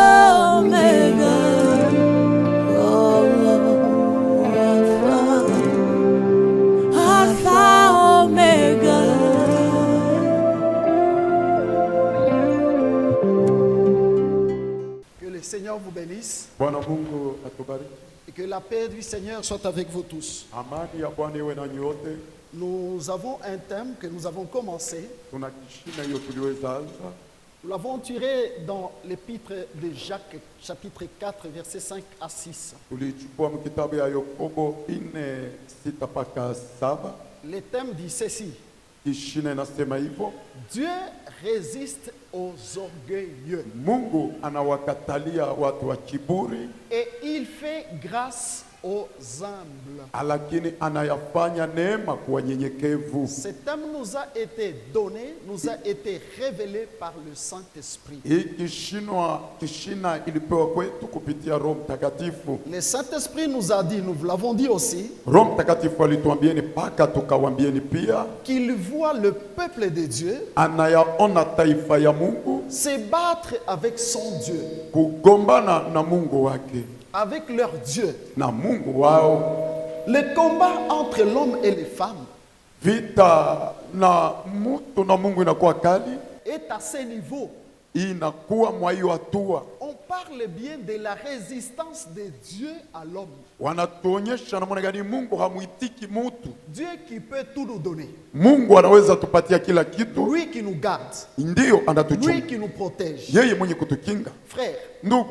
Omega. Oh, Alpha, Omega. Que le Seigneur vous bénisse Bwana Mungu atubariki. et que la paix du Seigneur soit avec vous tous. Amani ya Bwana iwe na nyote. Nous avons un thème que nous avons commencé. Tuna kishina hiyo tuliweza anza. Nous l'avons tiré dans l'épître de Jacques, chapitre 4, versets 5 à 6. Tulichukua mkitabu ya Yakobo 4:6-7. Le thème dit ceci: Kishina inasema hivyo, Dieu résiste aux orgueilleux Mungu anawakatalia watu wa kiburi, et il fait grâce aux humbles. lakini anayafanya neema kwa wanyenyekevu. Ce thème nous a été donné, nous a été révélé par le Saint-Esprit. Hii kishina ilipewa kwetu kupitia Roho Mtakatifu. Le Saint-Esprit nous a dit, nous l'avons dit aussi, Roho Mtakatifu alituambieni paka tukawambieni pia, qu'il voit le peuple de Dieu anayaona taifa ya Mungu se battre avec son Dieu, kugombana na Mungu wake avec leur Dieu. na Mungu wao. Le combat entre l'homme et les femmes Vita na mtu na Mungu inakuwa kali, est à ce niveau. inakuwa mwa hiyo hatua. On parle bien de la résistance de Dieu à l'homme. Wanatuonyesha namna gani Mungu hamuitiki mutu. Dieu qui peut tout nous donner. Mungu anaweza tupatia kila kitu, Lui qui nous garde. ndio Lui anatuchunga, qui nous protège. yeye mwenye kutukinga. Frère, Ndugu,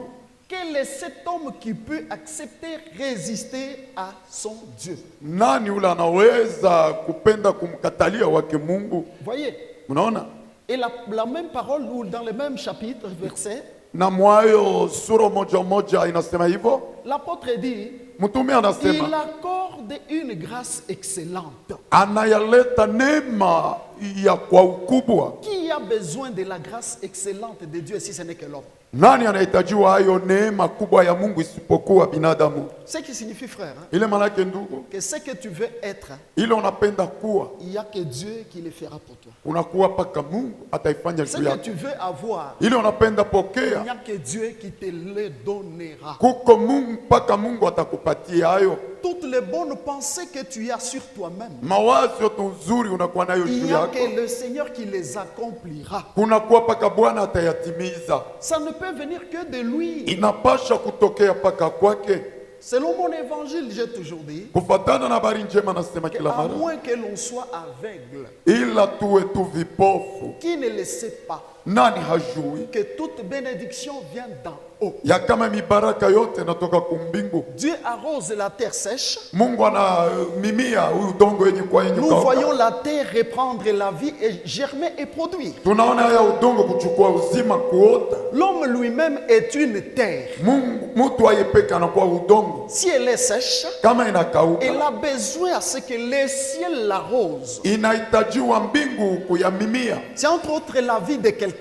quel est cet homme qui peut accepter, résister à son Dieu? nani ule anaweza kupenda kumkatalia wake Mungu? Voyez, Unaona, et la même parole, ou dans le même chapitre, verset, na mwayo sura moja inasema hivyo. l'apôtre dit, Mtume il anasema accorde une grâce excellente. anayaleta neema ya kwa ukubwa. Qui a besoin de la grâce excellente de Dieu si ce n'est que l'homme? Nani anahitajiwa hayo neema kubwa ya Mungu isipokuwa binadamu? Ce qui signifie, frère, hein, Ile maana yake ndugu, que ce que tu veux être, hein, ile unapenda kuwa, il n'y a que Dieu qui le fera pour toi. unakuwa paka Mungu ataifanya Ce juu que yako. tu veux avoir, Ile unapenda il n'y pokea, a que Dieu qui te le donnera. kuko Mungu paka Mungu atakupatia hayo. Toutes les bonnes pensées que tu as sur toi-même, Mawazo yote nzuri unakuwa nayo il juu n'y a yako, que le Seigneur qui les accomplira. kunakuwa paka Bwana atayatimiza. Ça ne peut venir que de lui. Inapasha kutokea paka kwake. Selon mon évangile, j'ai toujours dit, Kufatana na habari njema nasema kila à mara, moins que l'on soit aveugle, ila tuwe tu vipofu. qui ne le sait pas, Nani hajui que toute bénédiction vient d'en haut. ya kama mibaraka yote natoka kumbingu? Dieu arrose la terre sèche. Mungu ana mimia udongo yenye kwa yenye Nous kauka. voyons la terre reprendre la vie et germer et produire. Tunaona haya udongo kuchukua uzima kuota. L'homme lui-même est une terre. Mungu mtu ayepeka anakuwa udongo. Si elle est sèche, Kama inakauka, elle a besoin à ce que le ciel l'arrose. inahitajiwa mbingu kuyamimia. C'est entre autres la vie de quelqu'un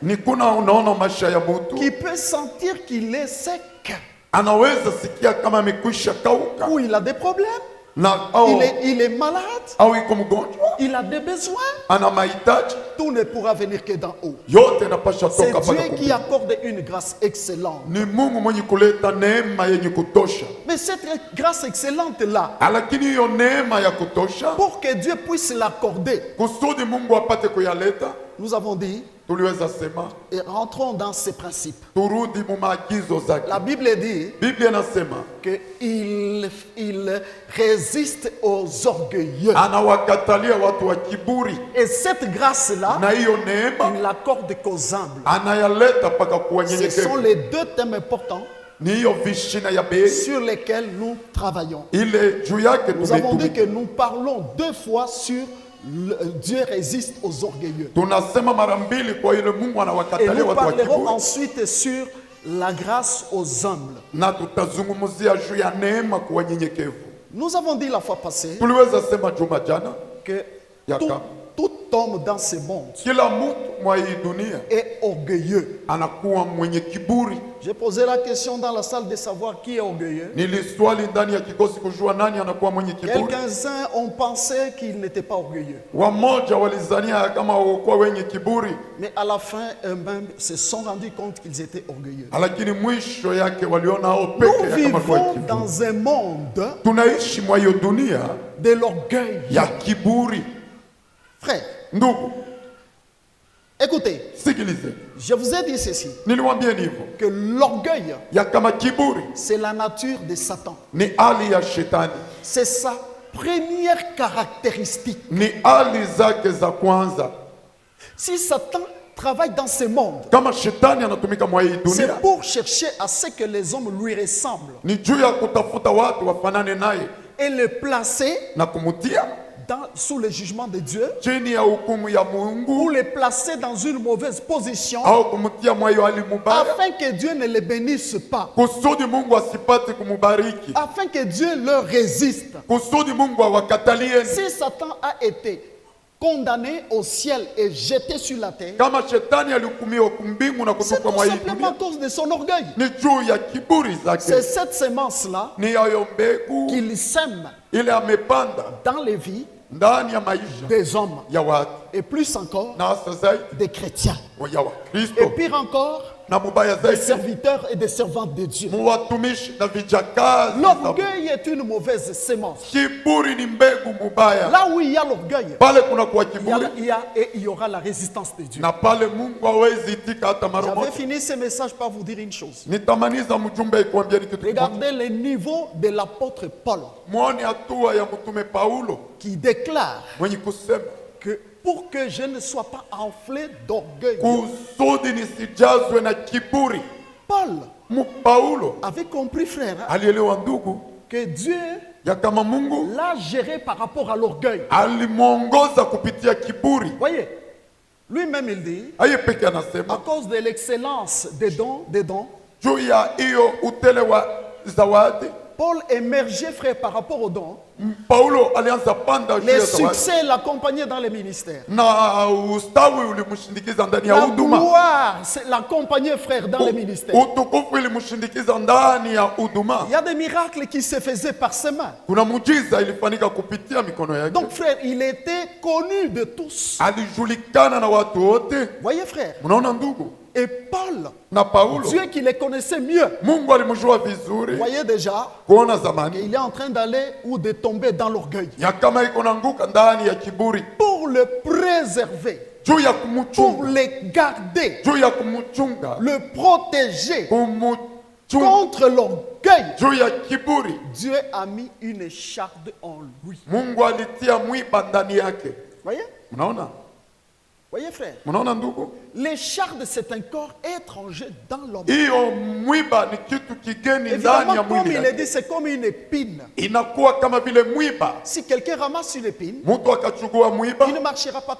Ni kuna unaona maisha ya mtu qui peut sentir qu'il est sec, anaweza sikia kama amekwisha kauka ou il a des problèmes, na au, il est malade, au iko mgonjwa, il a des besoins. ana mahitaji Tout ne pourra venir que d'en haut. yote, napasha C'est toka paka Dieu qui kumbingu. accorde une grâce excellente. Ni Mungu mwenye kuleta neema yenye kutosha. Mais cette grâce excellente-là, Lakini hiyo neema ya kutosha, pour que Dieu puisse l'accorder, kusudi Mungu apate kuyaleta, nous avons dit, tuliweza sema et rentrons dans ces principes. turudi mu maagizo zake. La Bible dit Biblia inasema qu'il résiste aux orgueilleux. anawakatalia watu wa kiburi, Et cette grâce-là, na hiyo neema il l'accorde qu'aux humbles. anayaleta paka kwa Ce sont wanyenyekevu. les deux thèmes importants Ni hiyo vishina ya bei sur lesquels nous travaillons. ile juu yake Nous avons dit tumetumika. que nous parlons deux fois sur Dieu résiste aux orgueilleux. Tunasema mara mbili kwa ile Mungu Et anawakatalia nous watu wa parlerons kiburi, ensuite sur la grâce aux humbles. na tutazungumzia juu ya neema kwa wanyenyekevu. Nous avons dit la fois passée Tuliweza sema juma jana que ya tout- kama toute homme dans ce monde Kila mtu mwa hii dunia est orgueilleux. anakuwa mwenye kiburi. J'ai posé la question dans la salle de savoir qui est orgueilleux. Niliswali ndani ya kikosi kujua nani anakuwa mwenye kiburi. Quelques-uns ont pensé qu'ils n'étaient pas orgueilleux. Wamoja walizania kama wakuwa wenye kiburi, Mais à la fin, eux-mêmes se sont rendus compte qu'ils étaient orgueilleux. lakini mwisho yake waliona hao Nous peke yake kama kwa vivons kiburi. dans un monde Tunaishi mwa hiyo dunia de l'orgueil. ya kiburi. Frère, Ndugu, écoutez, sikilize, je vous ai dit ceci, niliwaambia hivyo que l'orgueil, ya kama kiburi c'est la nature de Satan. ni hali ya shetani, C'est sa première caractéristique. ni hali zake za kwanza. Si Satan travaille dans ce monde, Kama shetani anatumika mwa hii dunia, c'est pour chercher à ce que les hommes lui ressemblent ni juu ya kutafuta watu wafanane naye et le placer na kumutia sous le jugement de Dieu, chini ya hukumu ya ou Mungu les placer dans une mauvaise position au kumutia mwa hiyo hali mubaya, afin que Dieu ne les bénisse pas, kusudi Mungu asipate kumubariki, afin que Dieu leur résiste. kusudi Mungu awakatalie. Si Satan a été condamné au ciel et jeté sur la terre, Kama shetani alihukumiwa kumbingu na c'est kutupwa tout mwa hii simplement dunia, à cause de son orgueil. ni juu ya kiburi C'est zake, cette semence-là ni yayo mbegu qu'il sème ile amepanda dans les vies ndani ya maisha des hommes ya watu, et plus encore na hasa zaidi des chrétiens. ya Et Wakristo, pire encore, na mubaya des zaidi serviteurs et des servantes de Dieu. muwatumishi na vijakazi. L'orgueil est une mauvaise sémence. Kiburi ni mbegu mubaya. Là où il y a l'orgueil, Pale kuna kuwa il y, kiburi et il y aura la résistance de Dieu. na pale Mungu hawezi itika hata mara J'avais moja. fini ce message par vous dire une chose. Nitamaniza mjumbe ikuambia ni kitu kimoja. Regardez le niveau de l'apôtre Paul Muone hatua ya mtume Paulo qui déclare mwenye kusema que pour que je ne sois pas enflé d'orgueil, kusudi nisijazwe na kiburi. Paul Paulo avait compris, frère, hein, alielewa ndugu que Dieu ya kama Mungu l'a géré par rapport à l'orgueil. alimwongoza kupitia kiburi. Voyez, lui-même il dit, Aye peke à anasema cause de l'excellence des dons, juu ya hiyo utele wa zawadi, Paul émergeait, frère, par rapport aux dons. Paulo alianza panda juu Les ya zawadi succès l'accompagnaient dans les ministères. na ustawi ulimshindikiza ndani ya La huduma. gloire l'accompagnait, frère, dans les ministères. Utukufu ilimshindikiza ndani ya huduma. Il y a des miracles qui se faisaient par ses mains. Kuna muujiza ilifanyika kupitia mikono yake. Donc, frère, il était connu de tous. Alijulikana na watu wote. Voyez, frère. Mnaona ndugu? Et Paul, Na Paulo, Dieu qui les connaissait mieux, Mungu alimjua vizuri voyez déjà kuona zamani qu'il est en train d'aller ou de tomber dans l'orgueil. ya kama iko naanguka ndani ya kiburi, Pour le préserver, juu ya pour kumchunga, le garder, juu ya kumchunga, le protéger kumchunga contre l'orgueil, juu ya kiburi, Dieu a mis une écharde en lui. Mungu alitia mwiba ndani yake. Voyez? Mnaona? Voyez, frère? Mnaona ndugu? L'écharde, c'est un corps étranger dans l'homme. Hiyo mwiba ni kitu kigeni ndani Évidemment, ya comme mwili il est yake. dit, c'est comme une épine. Inakuwa kama vile mwiba. Si quelqu'un ramasse une épine, Mtu akachukua mwiba il ne marchera pas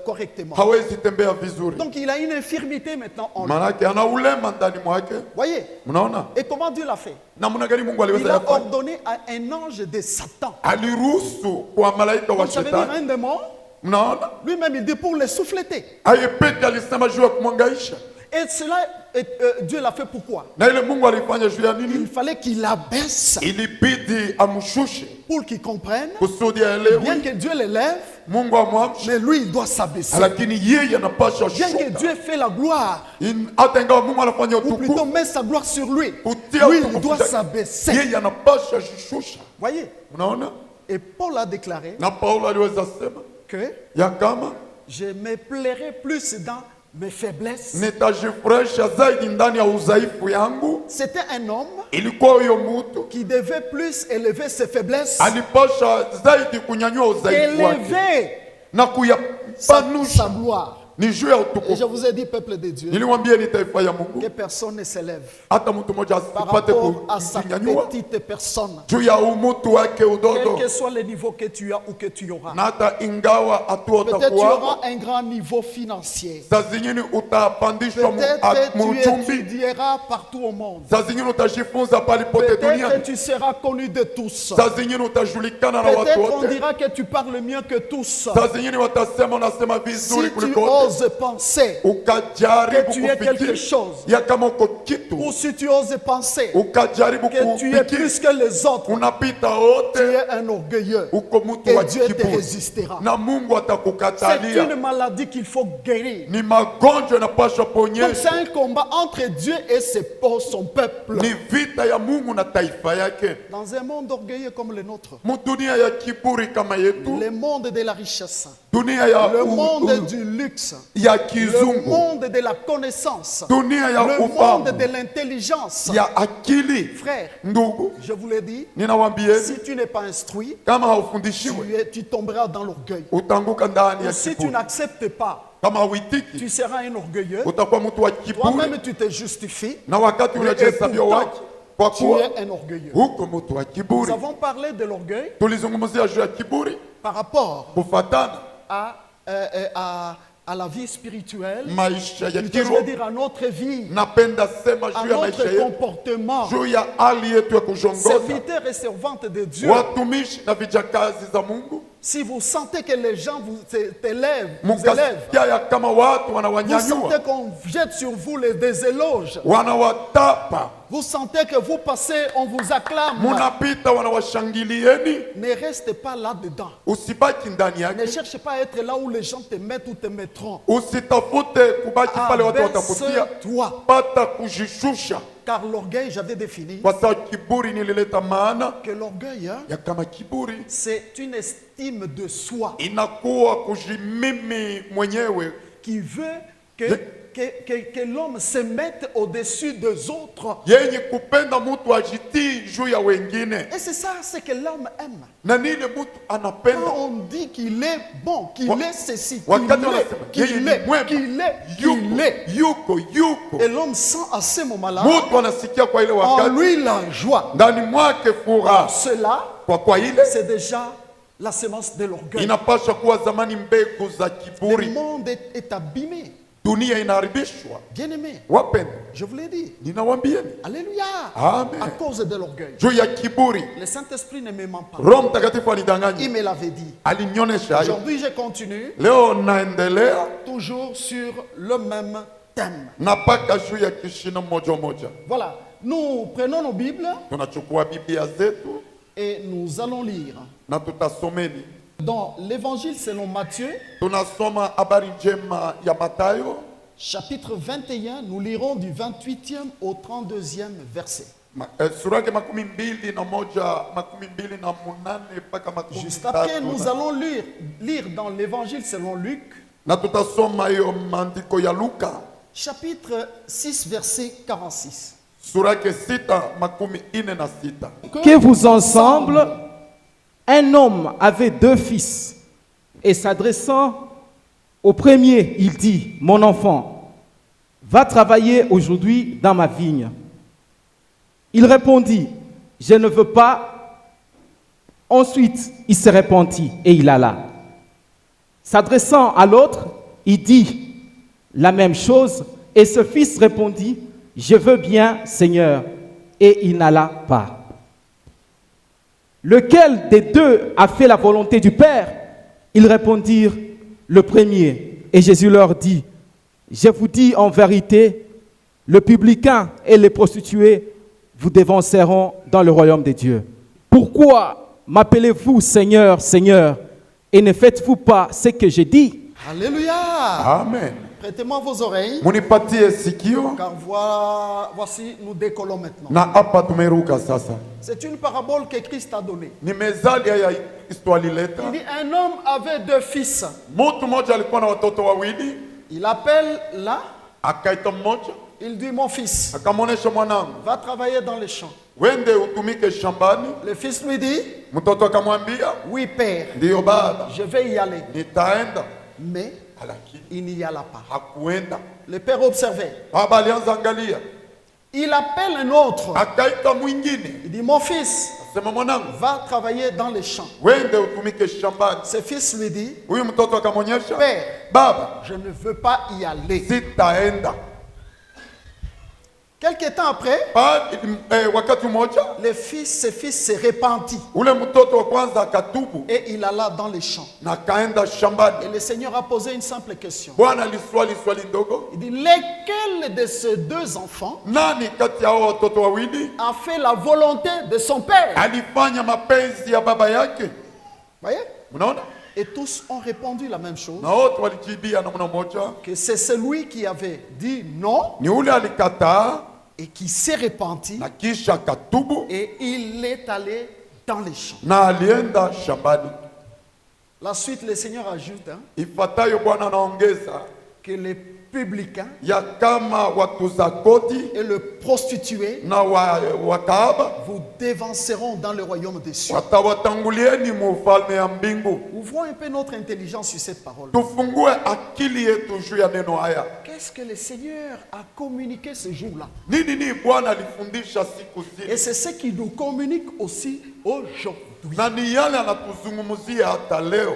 correctement. hawezi tembea vizuri, Donc il a une infirmité maintenant en lui. maanake ana ulema ndani mwake. Voyez? Mnaona Et comment Dieu l'a fait? namna gani Mungu Il aliweza a yafanya? ordonné à un ange de Satan. Aliruhusu kwa malaika wa Donc ça veut dire shetani. un démon. Mnaona, Lui-même il dit pour les souffleter. aye peke alisema juu ya kumwangaisha, Et cela, Dieu l'a fait pourquoi? na ile Mungu alifanya juu ya Il nini? fallait qu'il abaisse Ilibidi amshushe pour qu'il comprenne. kusudi Bien aelewe. que Dieu l'élève, Mungu amwamshe, mais lui il doit s'abaisser. lakini yeye anapaswa Bien que shuka. Dieu fait la gloire, Hata ingawa Mungu anafanya ou plutôt utukufu, met sa gloire sur lui, kutia lui il utukufu doit ndani, s'abaisser. yeye anapaswa shusha. Voyez? Mnaona, Et Paul a déclaré na Paulo aliweza sema que ya kama je me plairai plus dans mes faiblesses. nitajifurahisha zaidi ndani ya udhaifu yangu. C'était un homme Ilikuwa huyo mtu qui devait plus élever ses faiblesses, alipasha zaidi kunyanyua udhaifu wake élever na sa kuyapanusha gloire. ni juu ya Et utukufu. je vous ai dit, peuple de Dieu, Niliwaambia ni taifa ya Mungu, que personne ne s'élève hata mtu mmoja par asipate rapport à sa kujinyanyua petite personne. juu ya umutu wake Quel udogo, que soit le niveau que tu as ou que tu auras. na hata ingawa hatua Peut-être tu utakuwa, auras un grand niveau financier. saa zingine utapandishwa Peut-être tu muuchumi, étudieras partout au monde. saa zingine utajifunza pale pote Peut-être duniani, tu seras connu de tous. saa zingine utajulikana na watu Peut-être on wote, dira que tu parles mieux que tous. saa zingine watasema unasema Si vizuri tu kuliko wote. oses penser Ukajaribu que tu es quelque kufikiri chose, ya kama uko kitu, ou si tu oses penser ukajaribu que tu es kufikiri plus que les autres, unapita tu wote, es un orgueilleux. uko mtu Et wa Dieu te kiburi résistera. na Mungu C'est atakukatalia. une maladie qu'il faut guérir. Ni magonjwa yanapaswa Donc c'est ponyeshwa, un combat entre Dieu et son peuple. ni vita ya Mungu na taifa yake. Dans un monde orgueilleux comme le nôtre, Mudunia ya kiburi kama yetu, le monde de la richesse, dunia ya le monde du luxe, ya le kizungu, monde de la connaissance, dunia ya le monde ufahamu, de l'intelligence. ya akili. Frère, Ndugu, je vous l'ai dit, ninawambieni si tu n'es pas instruit, kama haufundishiwe tu tomberas dans l'orgueil. utanguka ndani ya Si tu kiburi. n'acceptes pas, Kama hauitiki tu seras un orgueilleux. utakuwa mtu wa kiburi, Toi-même, tu te justifies. na wakati unajihesabia pourtant, wake kwa Tu kuwa es un orgueilleux. huko mtu wa Nous kiburi. avons parlé de l'orgueil Tulizungumzia juu ya kiburi par rapport kufatana à la vie spirituelle, maisha ya je veux kiroho. dire à notre vie, Napenda sema à juu ya maisha notre yetu, comportement. juu ya hali yetu ya kujongoza, Serviteurs et servantes de Dieu, watumishi na vijakazi za Mungu. si vous sentez que les gens t'élèvent, vous élèvent, Mukasikia ya kama watu vous wanawanyanyua, sentez qu'on jette sur vous des éloges, wanawatapa, vous sentez que vous passez, on vous acclame, munapita wanawashangilieni, ne restez pas là-dedans. usibaki ndani Ne yake, cherchez pas à être là où les gens te mettent ou te mettront. usitafute kubaki pale watu watakutia, Abaisse-toi. pata kujishusha. Car l'orgueil, j'avais défini Kwa sababu kiburi nilileta maana que l'orgueil, hein, ya kama kiburi c'est une estime de soi inakuwa kujimimi mwenyewe qui veut que l'homme se mette au-dessus des autres. yenye kupenda mtu ajitii juu ya wengine, Et c'est ça, c'est que l'homme aime. na nile mtu Quand anapenda on dit qu'il est bon, qu'il est ceci, qu'il wakati est, wanasema yeye qu'il ni est, mwema, qu'il est, yuko qu'il est. yuko yuko, Et l'homme sent à ce moment-là mtu anasikia kwa ile en wakati lui la joie. ndani mwake furaha, Cela, kwa ile c'est déjà la semence de l'orgueil. inapaswa kuwa zamani mbegu za Le kiburi. monde est abîmé. Dunia inaharibishwa, Bien-aimé, wapenda, je vous l'ai dit. ninawambieni Alléluia. Amen. À cause de l'orgueil. juu ya kiburi. Le Saint-Esprit ne me ment pas. Roho Mtakatifu Il alidanganya, me l'avait dit. alinionyesha hayo. Aujourd'hui, je continue Leo naendelea toujours sur le même thème. napaka juu ya kishina moja moja. Voilà. Nous prenons nos Bibles Tunachukua Biblia zetu et nous allons lire na tutasomeni. dans l'Évangile selon Matthieu, Tunasoma habari njema ya Mathayo chapitre 21. Nous lirons du 28e au 32e verset. sura yake 21 na 8 mpaka Juste après, nous 13. allons lire dans l'Évangile selon Luc, Na tutasoma hiyo maandiko ya Luka chapitre 6, verset 46. sura yake 6:46. Que vous ensemble, un homme avait 2 fils, et s'adressant au premier, il dit, mon enfant, va travailler aujourd'hui dans ma vigne. Il répondit, je ne veux pas. Ensuite, il se repentit et il alla. S'adressant à l'autre, il dit la même chose, et ce fils répondit, je veux bien, Seigneur, et il n'alla pas. Lequel des deux a fait la volonté du Père? Ils répondirent, le premier. Et Jésus leur dit, je vous dis en vérité, le publicain et les prostituées vous dévanceront dans le royaume de Dieu. Pourquoi m'appelez-vous Seigneur, Seigneur, et ne faites-vous pas ce que je dis? Alléluia. Amen. Prêtez-moi vos oreilles, Munipatie sikio car voici, nous décollons maintenant. na hapa tumeruka sasa. C'est une parabole que Christ a donnée. Ni mezali ya histoire lileta. Il dit, un homme avait 2 fils. Mtu mmoja alikuwa na watoto wawili, Il appelle là, akaita mmoja, il dit, mon fils, akamwonesha mwanangu, va travailler dans les champs. wende utumike shambani. Le fils lui dit, Mtoto akamwambia, oui père, ndiyo baba, je vais y aller. nitaenda, Mais lakini il n'y alla pas. hakuenda. Le père observait. Baba alianza angalia, Il appelle un autre. akaita mwingine, Il dit, mon fils, sema mwanangu, va travailler dans les champs. wende utumike shambani. Ce fils lui dit, Huyu mtoto akamwonyesha, Père, baba, je ne veux pas y aller. sitaenda. Quelque temps après, Wakati mmoja ce fils se repentit ule mtoto wa kwanza akatubu et il alla dans les champs. na kaenda shambani. Et le Seigneur a posé une simple question. Bwana aliswali swali ndogo, Il dit, lequel de ces deux enfants nani kati ya hao watoto wawili a fait la volonté de son père? alifanya mapenzi ya baba yake? Voyez? Mnaona, Et tous ont répondu la même chose, na wote walijibia namna moja, que c'est celui qui avait dit non ni ule alikataa et qui s'est repenti na kisha akatubu et il est allé dans les champs. na alienda shambani. La suite, le Seigneur ajoute Ifuatayo Bwana anaongeza que les publicains ya kama watuza kodi et le prostitué na wakaaba vous dévanceront dans le royaume des cieux. watawatangulieni mu ufalme ya mbingu. Ouvrons un peu notre intelligence sur cette parole. Tufungue akili yetu juu ya neno haya. Qu'est-ce que le Seigneur a communiqué ce jour-là? Nini Bwana alifundisha siku Et zile, c'est ce qu'il nous communique aussi aujourd'hui. na ni yale anatuzungumzia hata leo.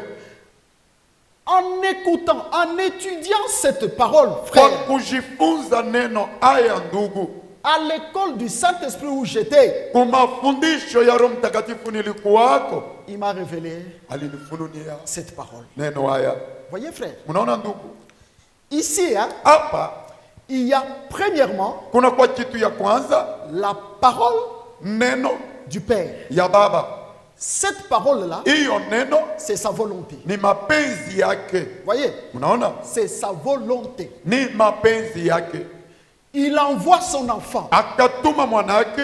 En écoutant, en étudiant cette parole, Kwa frère, kujifunza neno haya ndugu, à l'école du Saint-Esprit où j'étais, kwa mafundisho ya Roho Mtakatifu nilikuwako, il m'a révélé alinifunulia cette parole. neno haya. Voyez, frère, Mnaona ndugu, ici, hapa il y a premièrement kuna kwa kitu ya kwanza la parole neno du Père. ya baba. Cette parole-là, Hiyo neno c'est sa volonté. ni mapenzi yake. Voyez, Mnaona, c'est sa volonté. ni mapenzi yake. Il envoie son enfant. Akatuma mwanake,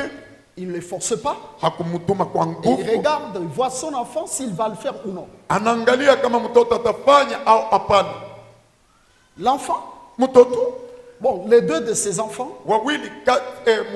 Il ne le force pas. hakumutuma kwa Il nguvu. regarde, il voit son enfant s'il va le faire ou non. Anaangalia kama mtoto atafanya au hapana. L'enfant, Mtoto bon, les deux de ses enfants, wawili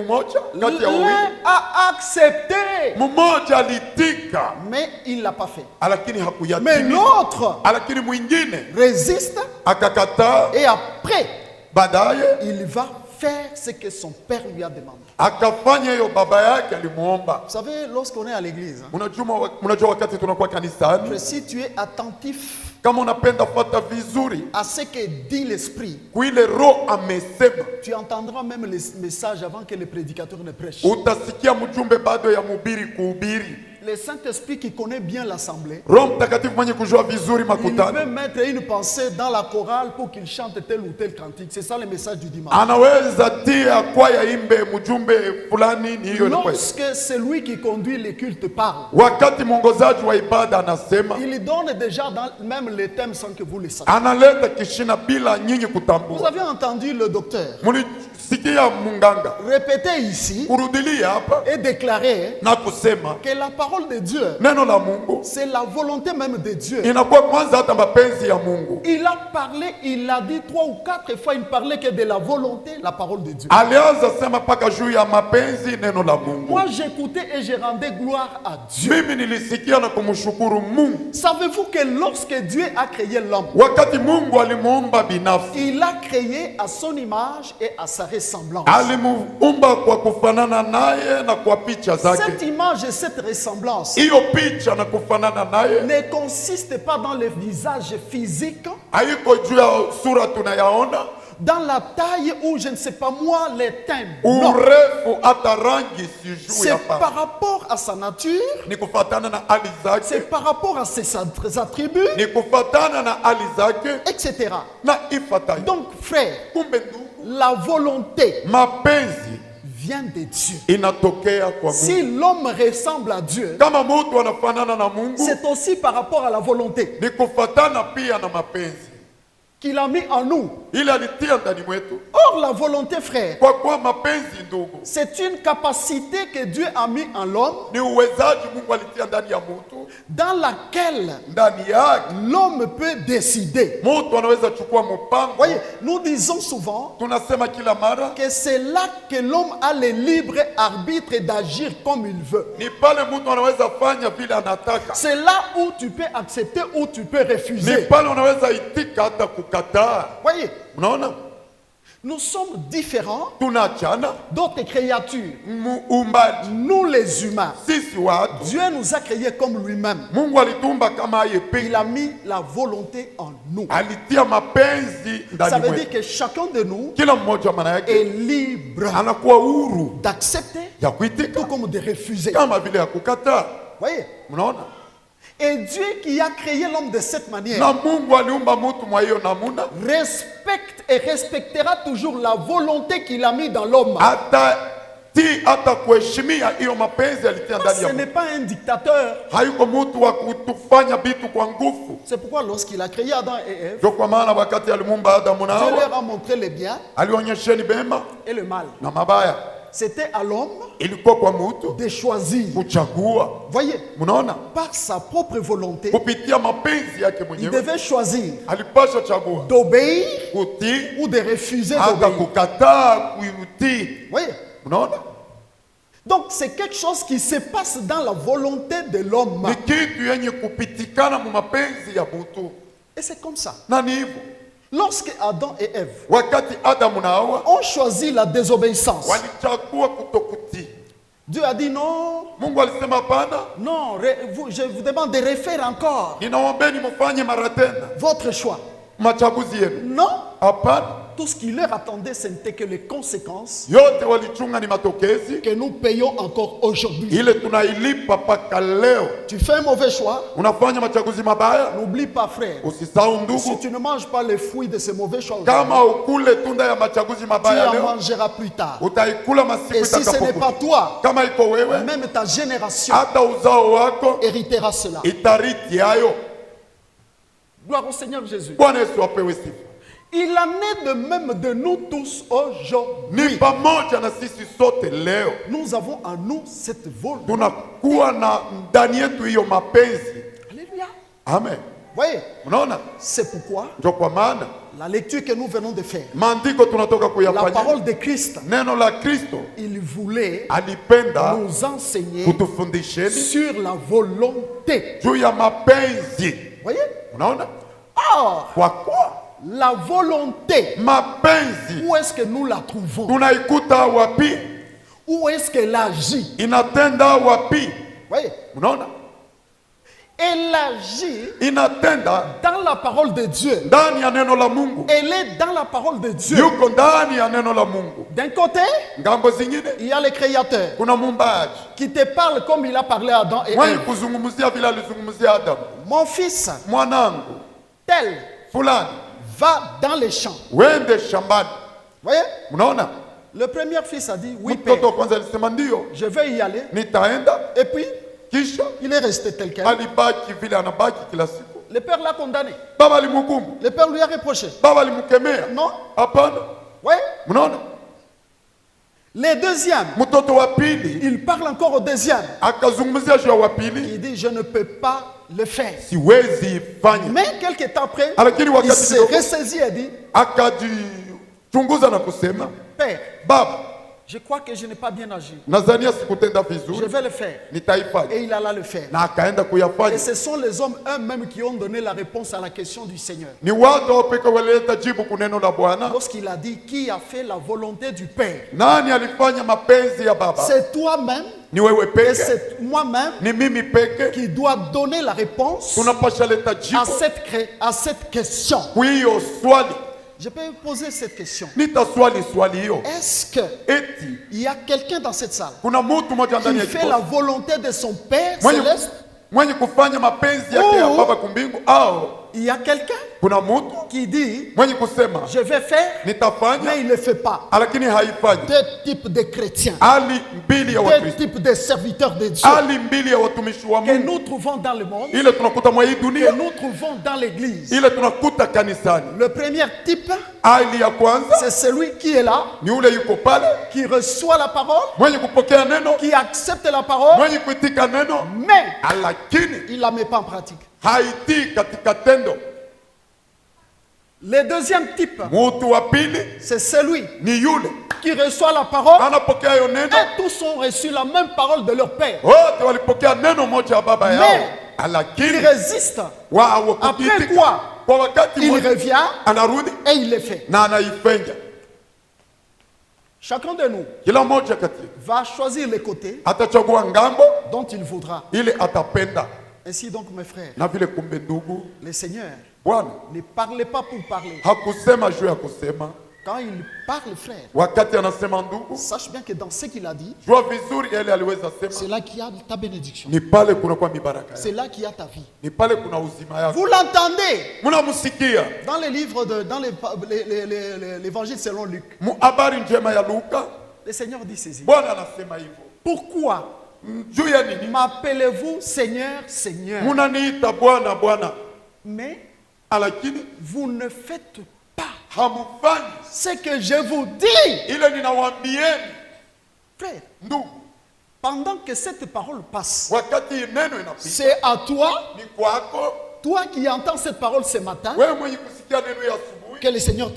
mmoja kati ya l'un wawili, a accepté, mmoja alitika mais il ne l'a pas fait. lakini Mais hakuyatimiza, l'autre lakini mwingine résiste akakataa. et après, Baadaye il va faire ce que son père lui a demandé. akafanya hiyo baba yake alimuomba. Vous savez, lorsqu'on est à l'église, Mnajua wakati tunakuwa kanisani, que si tu es attentif kama unapenda fuata vizuri à ce que dit l'Esprit, kuile Roho amesema, tu entendras même les messages avant que le prédicateur ne prêche. utasikia mjumbe bado ya mhubiri kuhubiri. Le Saint-Esprit qui connaît bien l'assemblée, Roho Mtakatifu mwenye kujua vizuri il peut makutano mettre une pensée dans la chorale pour qu'il chante tel ou tel cantique. C'est ça le message du dimanche. anaweza tia kwaya imbe mjumbe fulani. Ni hiyo ilikuwa. Lorsque celui qui conduit les cultes parle, Wakati mwongozaji wa ibada anasema, il donne déjà dans même les thèmes sans que vous le sachiez. analeta kishina bila nyinyi Vous kutambua. avez entendu le docteur Mulisikia munganga répéter ici kurudilia hapa et déclarer na kusema que la parole de Dieu, neno la Mungu c'est la volonté même de Dieu. inakuwa kwanza hata mapenzi ya Mungu. Il a parlé, il a dit 3 ou 4 fois, il ne parlait que de la volonté, la parole de Dieu. Alianza sema paka juu ya mapenzi, neno la Mungu. Moi, j'écoutais et je rendais gloire à Dieu. Mimi nilisikia na kumshukuru Mungu. Savez-vous que lorsque Dieu a créé l'homme, Wakati Mungu alimuumba binafsi, il a créé à son image et à sa ressemblance. alimuumba kwa kufanana naye na kwa picha Cette zake. image et cette ressemblance Hiyo picha na kufanana naye ne consiste pas dans le visage physique, haiko juu ya sura tunayaona, dans la taille ou je ne sais pas moi, les teints. Non. urefu hata rangi si juu C'est ya par pa. rapport à sa nature, Ni kufatana na hali c'est zake, par rapport à ses attributs, ni kufatana na hali zake etc. na ifatayo. Donc, frère, Kumbe ndugu, la volonté mapenzi vient de Dieu. inatokea kwa Mungu. Si l'homme ressemble à Dieu, Kama mtu anafanana na Mungu, c'est aussi par rapport à la volonté ni kufatana pia na mapenzi qu'il a mis en nous. ile alitia ndani mwetu. Or, la volonté, frère, Kwa kuwa mapenzi ndugu c'est une capacité que Dieu a mis en l'homme ni uwezaji Mungu alitia ndani ya mtu, dans laquelle ndani yake l'homme peut décider. mtu anaweza chukua mpango. Voyez, nous disons souvent Tunasema kila mara que c'est là que l'homme a le libre arbitre d'agir comme il veut. ni pale mtu anaweza fanya vile anataka, C'est là où tu peux accepter ou tu peux ni refuser. pale unaweza itika hata kukubali. kukataa. Voyez, Mnaona? nous sommes différents Tunachana d'autres créatures. muumbaji. Nous les humains, Sisi watu Dieu nous a créés comme lui-même. Mungu alitumba kama yeye Il pekee. a mis la volonté en nous. Alitia mapenzi Ça ndani veut mwetu. dire que chacun de nous Kila mmoja maana est yake libre anakuwa huru d'accepter ya kuitika tout comme de refuser. kama vile ya kukataa. Voyez? Mnaona? Et Dieu qui a créé l'homme de cette manière Na Mungu aliumba mtu mwa hiyo namuna, respecte et respectera toujours la volonté qu'il a mis dans l'homme. hata kuheshimia hiyo mapenzi alitia ndani Ce ya n'est Mungu. pas un dictateur. Hayuko mtu wa kutufanya vitu kwa nguvu. C'est pourquoi lorsqu'il a créé Adam et Ève, Ndio kwa maana wakati alimuumba Adamu na Dieu Hawa, leur a montré le bien alionyesheni bema et le mal. na mabaya. C'était à l'homme Ilikuwa kwa mtu de choisir. kuchagua. Voyez, Mnaona? par sa propre volonté, Kupitia mapenzi yake il mwenyewe devait choisir alipasha chagua d'obéir kutii ou de refuser hata d'obéir. kukataa kuitii. Voyez? Mnaona? Donc c'est quelque chose qui se passe dans la volonté de l'homme. Ni kitu yenye kupitikana mu mapenzi ya mtu. Et c'est comme ça. Na ni hivyo. Lorsque Adam et Ève Wakati Adamu na Hawa ont choisi la désobéissance, walichagua kutokutii, Dieu a dit non, Mungu alisema hapana, non, je vous demande de refaire encore ninawaombeni mfanye mara tena votre choix. machaguzi yenu. Non, Hapana, tout ce qui leur attendait, ce n'était que les conséquences yote walichunga ni matokezi que nous payons encore aujourd'hui. ile tunailipa mpaka leo. Tu fais un mauvais choix, Unafanya machaguzi mabaya, n'oublie pas frère, usisahau si ndugu, tu ne manges pas les fruits de ce mauvais choix, kama ukule tunda ya machaguzi tu mabaya en leo, mangeras plus tard. utaikula masiku Et si ce n'est itakapokuja. pas toi, Kama iko wewe, même ta génération hata uzao wako héritera cela. itariti hayo. Gloire au Seigneur Jésus. Bwana Yesu apewe sifa. Il en est de même de nous tous aujourd'hui. Ni pamoja na sisi sote leo Nous avons en nous cette volonté. tunakuwa na ndani yetu hiyo mapenzi. Alléluia. Amen. Voyez, Mnaona? c'est pourquoi Ndio kwa maana la lecture que nous venons de faire, maandiko tunatoka la kuyafanya, parole de Christ, neno la Kristo il voulait alipenda nous enseigner kutufundisheni sur la volonté. juu ya mapenzi. Voyez? Unaona? Or, Kwa kuwa la volonté, mapenzi où est-ce que nous la trouvons? tunaikuta wapi? Où est-ce qu'elle agit? Inatenda wapi? Voyez? Unaona? Elle agit Inatenda dans la parole de Dieu. ndani ya neno la Mungu. Elle est dans la parole de Dieu. Yuko ndani ya neno la Mungu. D'un côté, Ngambo zingine il y a le Créateur kuna muumbaji qui te parle comme il a parlé à Adam et mwenye Ève. kuzungumzia vile alizungumzia Adamu. Mon fils, Mwanangu tel, fulani, va dans les champs. wende shambani. Voyez? Mnaona? Le premier fils a dit, oui, père, Mtoto wa kwanza alisema ndio, je vais y aller. nitaenda. Et puis, Kisha il est resté tel quel. alibaki vile anabaki kila siku. Le père l'a condamné. Baba alimhukumu, Le père lui a reproché. baba alimkemea. Non? Hapana. Voyez? Mnaona? Le deuxième, Mtoto wa pili il parle encore au deuxième. akazungumzia juu ya wa pili, Il dit, je ne peux pas le faire. siwezi ifanya. Mais quelque temps après, Lakini il wakati s'est kidogo ressaisi et dit, akajichunguza na kusema, père, baba, je crois que je n'ai pas bien agi. nadhania sikutenda Je vizuri, vais le faire. nitaifanya. Et il alla le faire. Na akaenda Et kuyafanya. ce sont les hommes eux-mêmes qui ont donné la réponse à la question du Seigneur. Ni watu hao pekee walileta jibu kuneno la Bwana. Lorsqu'il a dit, qui a fait la volonté du Père? Nani alifanya mapenzi ya baba? C'est toi-même Ni wewe et peke, c'est moi-même ni mimi peke. qui doit donner la réponse Tunapasha leta à jibu cette question. kwa hiyo swali. Je peux poser cette question. Nitaswali swali hiyo, Est-ce qu'il eti y a quelqu'un dans cette salle kuna mtu mmoja qui ndani ya fait la kikosi volonté de son Père mwenye, céleste? mwenye kufanya mapenzi yake ya Oh. baba kumbingu, au Il y a quelqu'un kuna mtu qui dit, mwenye kusema je vais faire, mais nitafanya il ne le fait pas. lakini haifanyi? Deux types de chrétiens, Hali mbili ya deux Wakristo, types de serviteurs de Dieu hali mbili ya watumishi wa que Mungu, nous trouvons dans le monde, ile tunakuta mwa hii que dunia, nous trouvons dans l'église. ile tunakuta kanisani. Le premier type, Hali ya kwanza c'est celui qui est là, ni ule yuko pale qui reçoit la parole, mwenye kupokea neno, qui accepte la parole, mwenye kuitika neno, mais lakini il ne la met pas en pratique. haitii katika tendo. Le deuxième type, Mtu wa pili c'est celui ni yule qui reçoit la parole anapokea hiyo neno, et tous ont reçu la même parole de leur Père. wote walipokea neno moja ya baba yao, Il lakini résiste. wao Après kukiitika. quoi? kwa wakati il mmoja revient anarudi et il le fait. na anaifanya. Chacun de nous Kila mmoja kati va choisir les côtés atachagua ngambo dont il voudra. ile atapenda. Ainsi donc, mes frères, Na vile kumbe ndugu, le Seigneur Bwana ne parlez pas pour parler. hakusema juu ya kusema. Quand il parle, frère, Wakati anasema ndugu, sache bien que dans ce qu'il a dit, jua vizuri yale aliweza c'est sema. là qu'il y a ta bénédiction. Ni pale kuna kwa mibaraka C'est yako. là qu'il y a ta vie. Ni pale kuna uzima yako. Vous l'entendez Mnamsikia dans les livres dans l'évangile selon Luc. mu habari njema ya Luka, Le Seigneur dit ceci. Bwana anasema hivyo. Pourquoi Juu ya nini? m'appelez-vous Seigneur, Seigneur, Munaniita Bwana Bwana, mais lakini vous ne faites pas hamufanyi ce que je vous dis? ile ninawaambieni. Frère, Ndugu, pendant que cette parole passe, wakati neno inapita c'est à toi, ni kwako toi qui entends cette parole ce matin, wewe mwenye kusikia neno ya asubuhi, que le Seigneur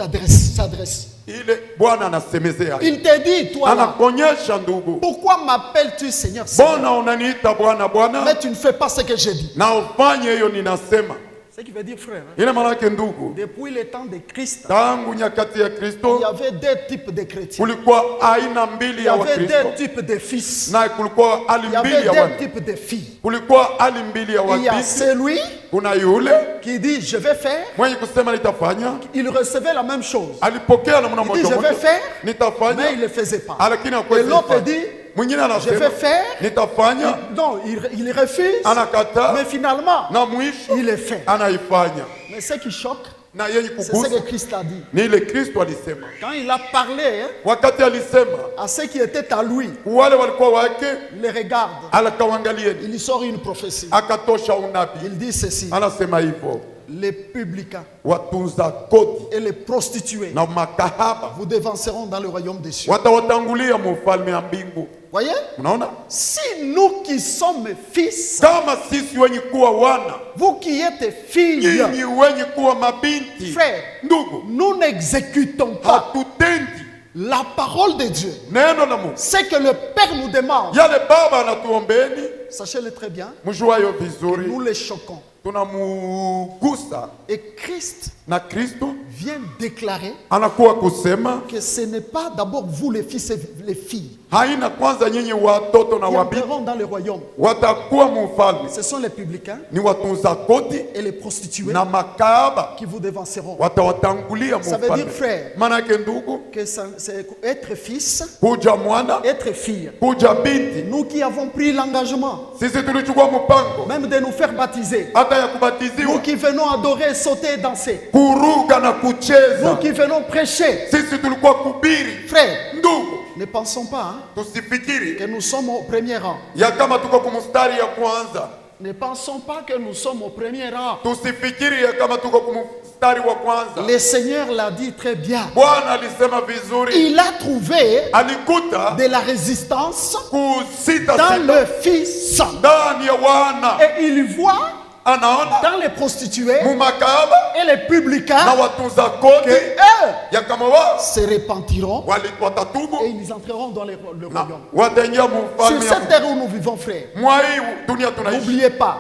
s'adresse. ile Bwana anasemezea. Il te dit, toi là, Anakuonyesha ndugu, pourquoi m'appelles-tu Seigneur, Seigneur, mbona unaniita Bwana Bwana mais tu ne fais pas ce que je dis? na ufanye hiyo ninasema. Ce qui veut dire, frère, hein, Ile maana yake ndugu, depuis le temps de Christ, tangu nyakati ya il Kristo y avait deux types de chrétiens. kulikuwa aina Il mbili y ya avait deux Wakristo types de fils. na kulikuwa hali Il y avait mbili ya deux wana. types de filles. Kulikuwa hali mbili ya Il y a wabinti. celui Kuna yule qui dit je vais faire, mwenye kusema nitafanya, il recevait la même chose. alipokea namna Il dit moja je vais moja, faire, mais nitafanya, il ne le faisait pas. lakini Et hakuwezi l'autre kufanya. dit Mwingine je vais anasema faire, nitafanya, non, il refuse, anakataa mais finalement, na mwisho il le fait. anaifanya. Mais ce qui choque, Na yenye c'est ce kugusa que Christ a dit. ni ile Kristo alisema. Quand il a parlé hein, Wakati alisema à ceux qui étaient à lui, wale walikuwa wake, il les regarde, alakawaangalieni, il lui sort une prophétie. akatosha unabii. Il dit ceci, Anasema hivyo, les publicains watunza kodi et les prostituées na makahaba vous devanceront dans le royaume des cieux. watawatangulia mu ufalme wa mbingu. Voyez? Unaona, Si nous qui sommes fils, kama sisi wenye kuwa wana, vous qui êtes filles, nyinyi wenye kuwa mabinti, frères, ndugu, nous n'exécutons pas hatutendi la parole de Dieu. neno la Mungu, Ce que le Père nous demande, yale Baba anatuombeni, sachez-le très bien, mjuayo vizuri, nous les choquons. tunamugusa. Et Christ Na Kristo vient déclarer anakuwa kusema que ce n'est pas d'abord vous les fils et les filles haina kwanza nyinyi watoto na qui wabinti entreront dans le royaume. watakuwa mu ufalme, Ce sont les publicains ni watunza kodi et les prostituées na makahaba qui vous devanceront. watawatangulia mu Ça veut dire, ufalme. frère, Maana yake ndugu, que c'est être fils, kuja mwana, être fille. kuja binti, Nous qui avons pris l'engagement sisi tulichukua mpango même de nous faire baptiser, hata ya nous kubatiziwa, qui venons adorer, sauter et danser, kuruga na nous kucheza, qui venons prêcher, sisi tulikuwa kubiri. frère, Ndugu, ne pensons pas hein, tusifikiri que nous sommes au premier rang. ya kama tuko kumstari ya kwanza, Ne pensons pas que nous sommes au premier rang. tusifikiri ya kama tuko kumstari wa kwanza. Le Seigneur l'a dit très bien. Bwana alisema vizuri, Il a trouvé alikuta de la résistance kusita dans sita le Fils. ndani ya wana, Et il voit anaona dans les prostituées mu makahaba et les na publicains watunza que kodi eux ya kama wao se repentiront watatubu et ils entreront dans le na royaume. wataingia mu Sur ufalme cette terre où nous vivons, frère, mwa hii dunia tunaishi. n'oubliez pas,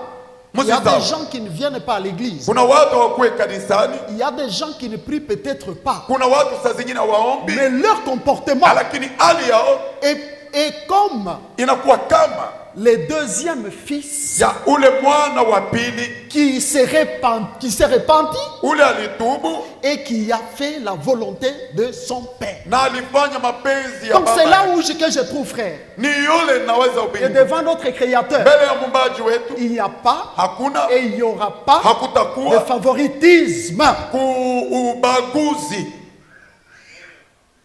il y a Msisahau. des gens qui ne viennent pas à l'église. Kuna watu wakuwe kanisani, Il y a des gens qui ne prient peut-être pas. kuna watu saa zingine waombi, Mais leur comportement lakini hali yao est comme inakuwa kama le deuxième fils ya ule mwana wa pili qui s'est repenti ule alitubu et qui a fait la volonté de son père. na alifanya mapenzi ya Donc c'est là baba. où que je trouve, frère, Ni yule naweza et ubingu devant notre Créateur, mbele ya mumbaji wetu, il n'y a pas hakuna et il n'y aura pas de hakutakuwa favoritisme. ubaguzi.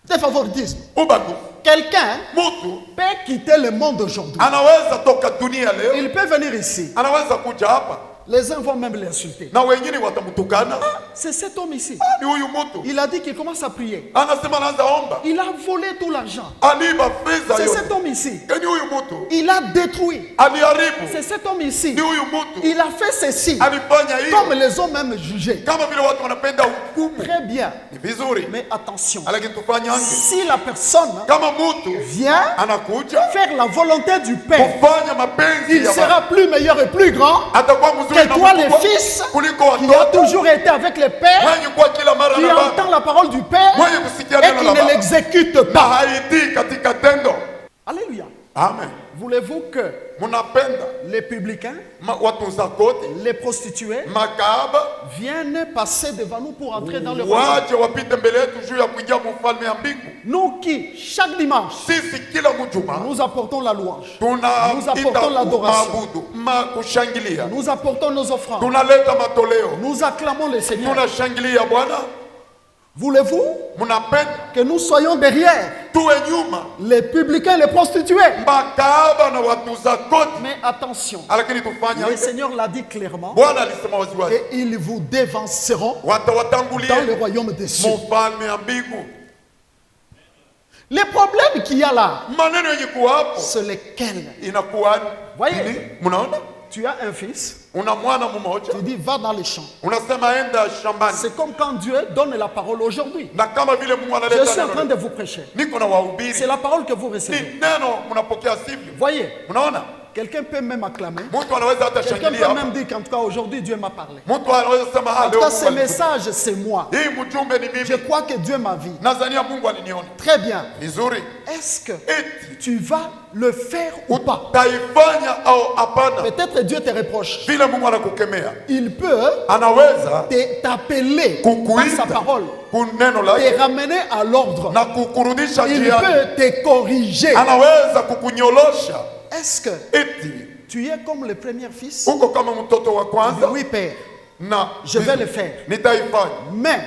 De favoritisme. Ubaguzi, Quelqu'un mtu peut quitter le monde aujourd'hui. anaweza toka dunia leo, Il peut venir ici. anaweza kuja hapa Les uns vont même l'insulter. na wengine watamtukana. C'est cet homme ici. Ni huyu mtu Il a dit qu'il commence à prier. anasema anaanza omba, Il a volé tout l'argent. aliba fedha C'est yote. cet homme ici. Ni huyu mtu il a détruit. aliharibu, C'est cet homme ici. ni huyu mtu Il a fait ceci. alifanya Comme hiyo, les ont même jugé. kama vile watu wanapenda hukumu. Très bien. Ni vizuri, Mais attention. lakini tufanyange, Si la personne kama mtu vient anakuja faire la volonté du Père, kufanya mapenzi il ya sera plus meilleur et plus grand atakuwa mzuri que na toi, les mkubwa fils, kuliko qui a watoto toujours été avec le Père, mwenye kuwa kila mara qui na baba, entend la parole du Père mwenye kusikia et neno qui la ne baba l'exécute na pas. haitii katika tendo. Alléluia. Amen. Voulez-vous que Mnapenda les publicains, watunza koti, les prostituées makahaba viennent passer devant nous pour entrer dans le royaume? waje wapite mbele yetu juu ya kuingia mfalme ya mbingu. Nous qui, chaque dimanche, Sisi kila mjuma nous apportons la louange, Nous apportons tunaita l'adoration. maabudu, kushangilia, nous apportons nos offrandes, tunaleta matoleo, nous acclamons le Seigneur. tunashangilia Bwana. Voulez-vous Mnapenda que nous soyons derrière tuwe nyuma les publicains, les prostituées? makahaba na watunza koti, Mais attention, lakini tufanya le hivyo. Seigneur l'a dit clairement, Bwana alisema waziwazi, et ils vous dévanceront dans le watawatangulia royaume des cieux. mfalme ya mbingu. Les problèmes qu'il y a là, Maneno yenye kuwa hapo c'est lesquels? inakuwa Voyez. nini? Mnaona, Tu as un fils, una mwana mmoja, tu dis va dans les champs. unasema enda shambani, C'est comme quand Dieu donne la parole aujourd'hui. na kama vile Mungu Je analeta suis en train neno, de vous prêcher. niko na wahubiri, C'est la parole que vous ni recevez. neno mnapokea, sivyo? Voyez, Unaona, quelqu'un peut même acclamer. mtu anaweza hata Quelqu'un shangilia peut hapa, même dire qu'en tout cas aujourd'hui Dieu m'a parlé. mtu anaweza sema En tout leo cas, Mungu ce aliniona. message, c'est moi. Hii mjumbe ni Je mimi, crois que Dieu m'a vu. nadhania Mungu aliniona Très bien. vizuri. Est-ce que Eti tu vas le faire ou pas? utaifanya au hapana? Peut-être Dieu te reproche. Vile Mungu anakukemea, Il peut anaweza t'appeler par kukuita sa parole, kuneno te lake ramener à l'ordre. na kukurudisha Il njiani, peut te corriger. anaweza kukunyolosha. Est-ce que Eti tu es comme le premier fils? uko kama mtoto wa kwanza, Oui, Père, na je vais le faire. nitaifanya, Mais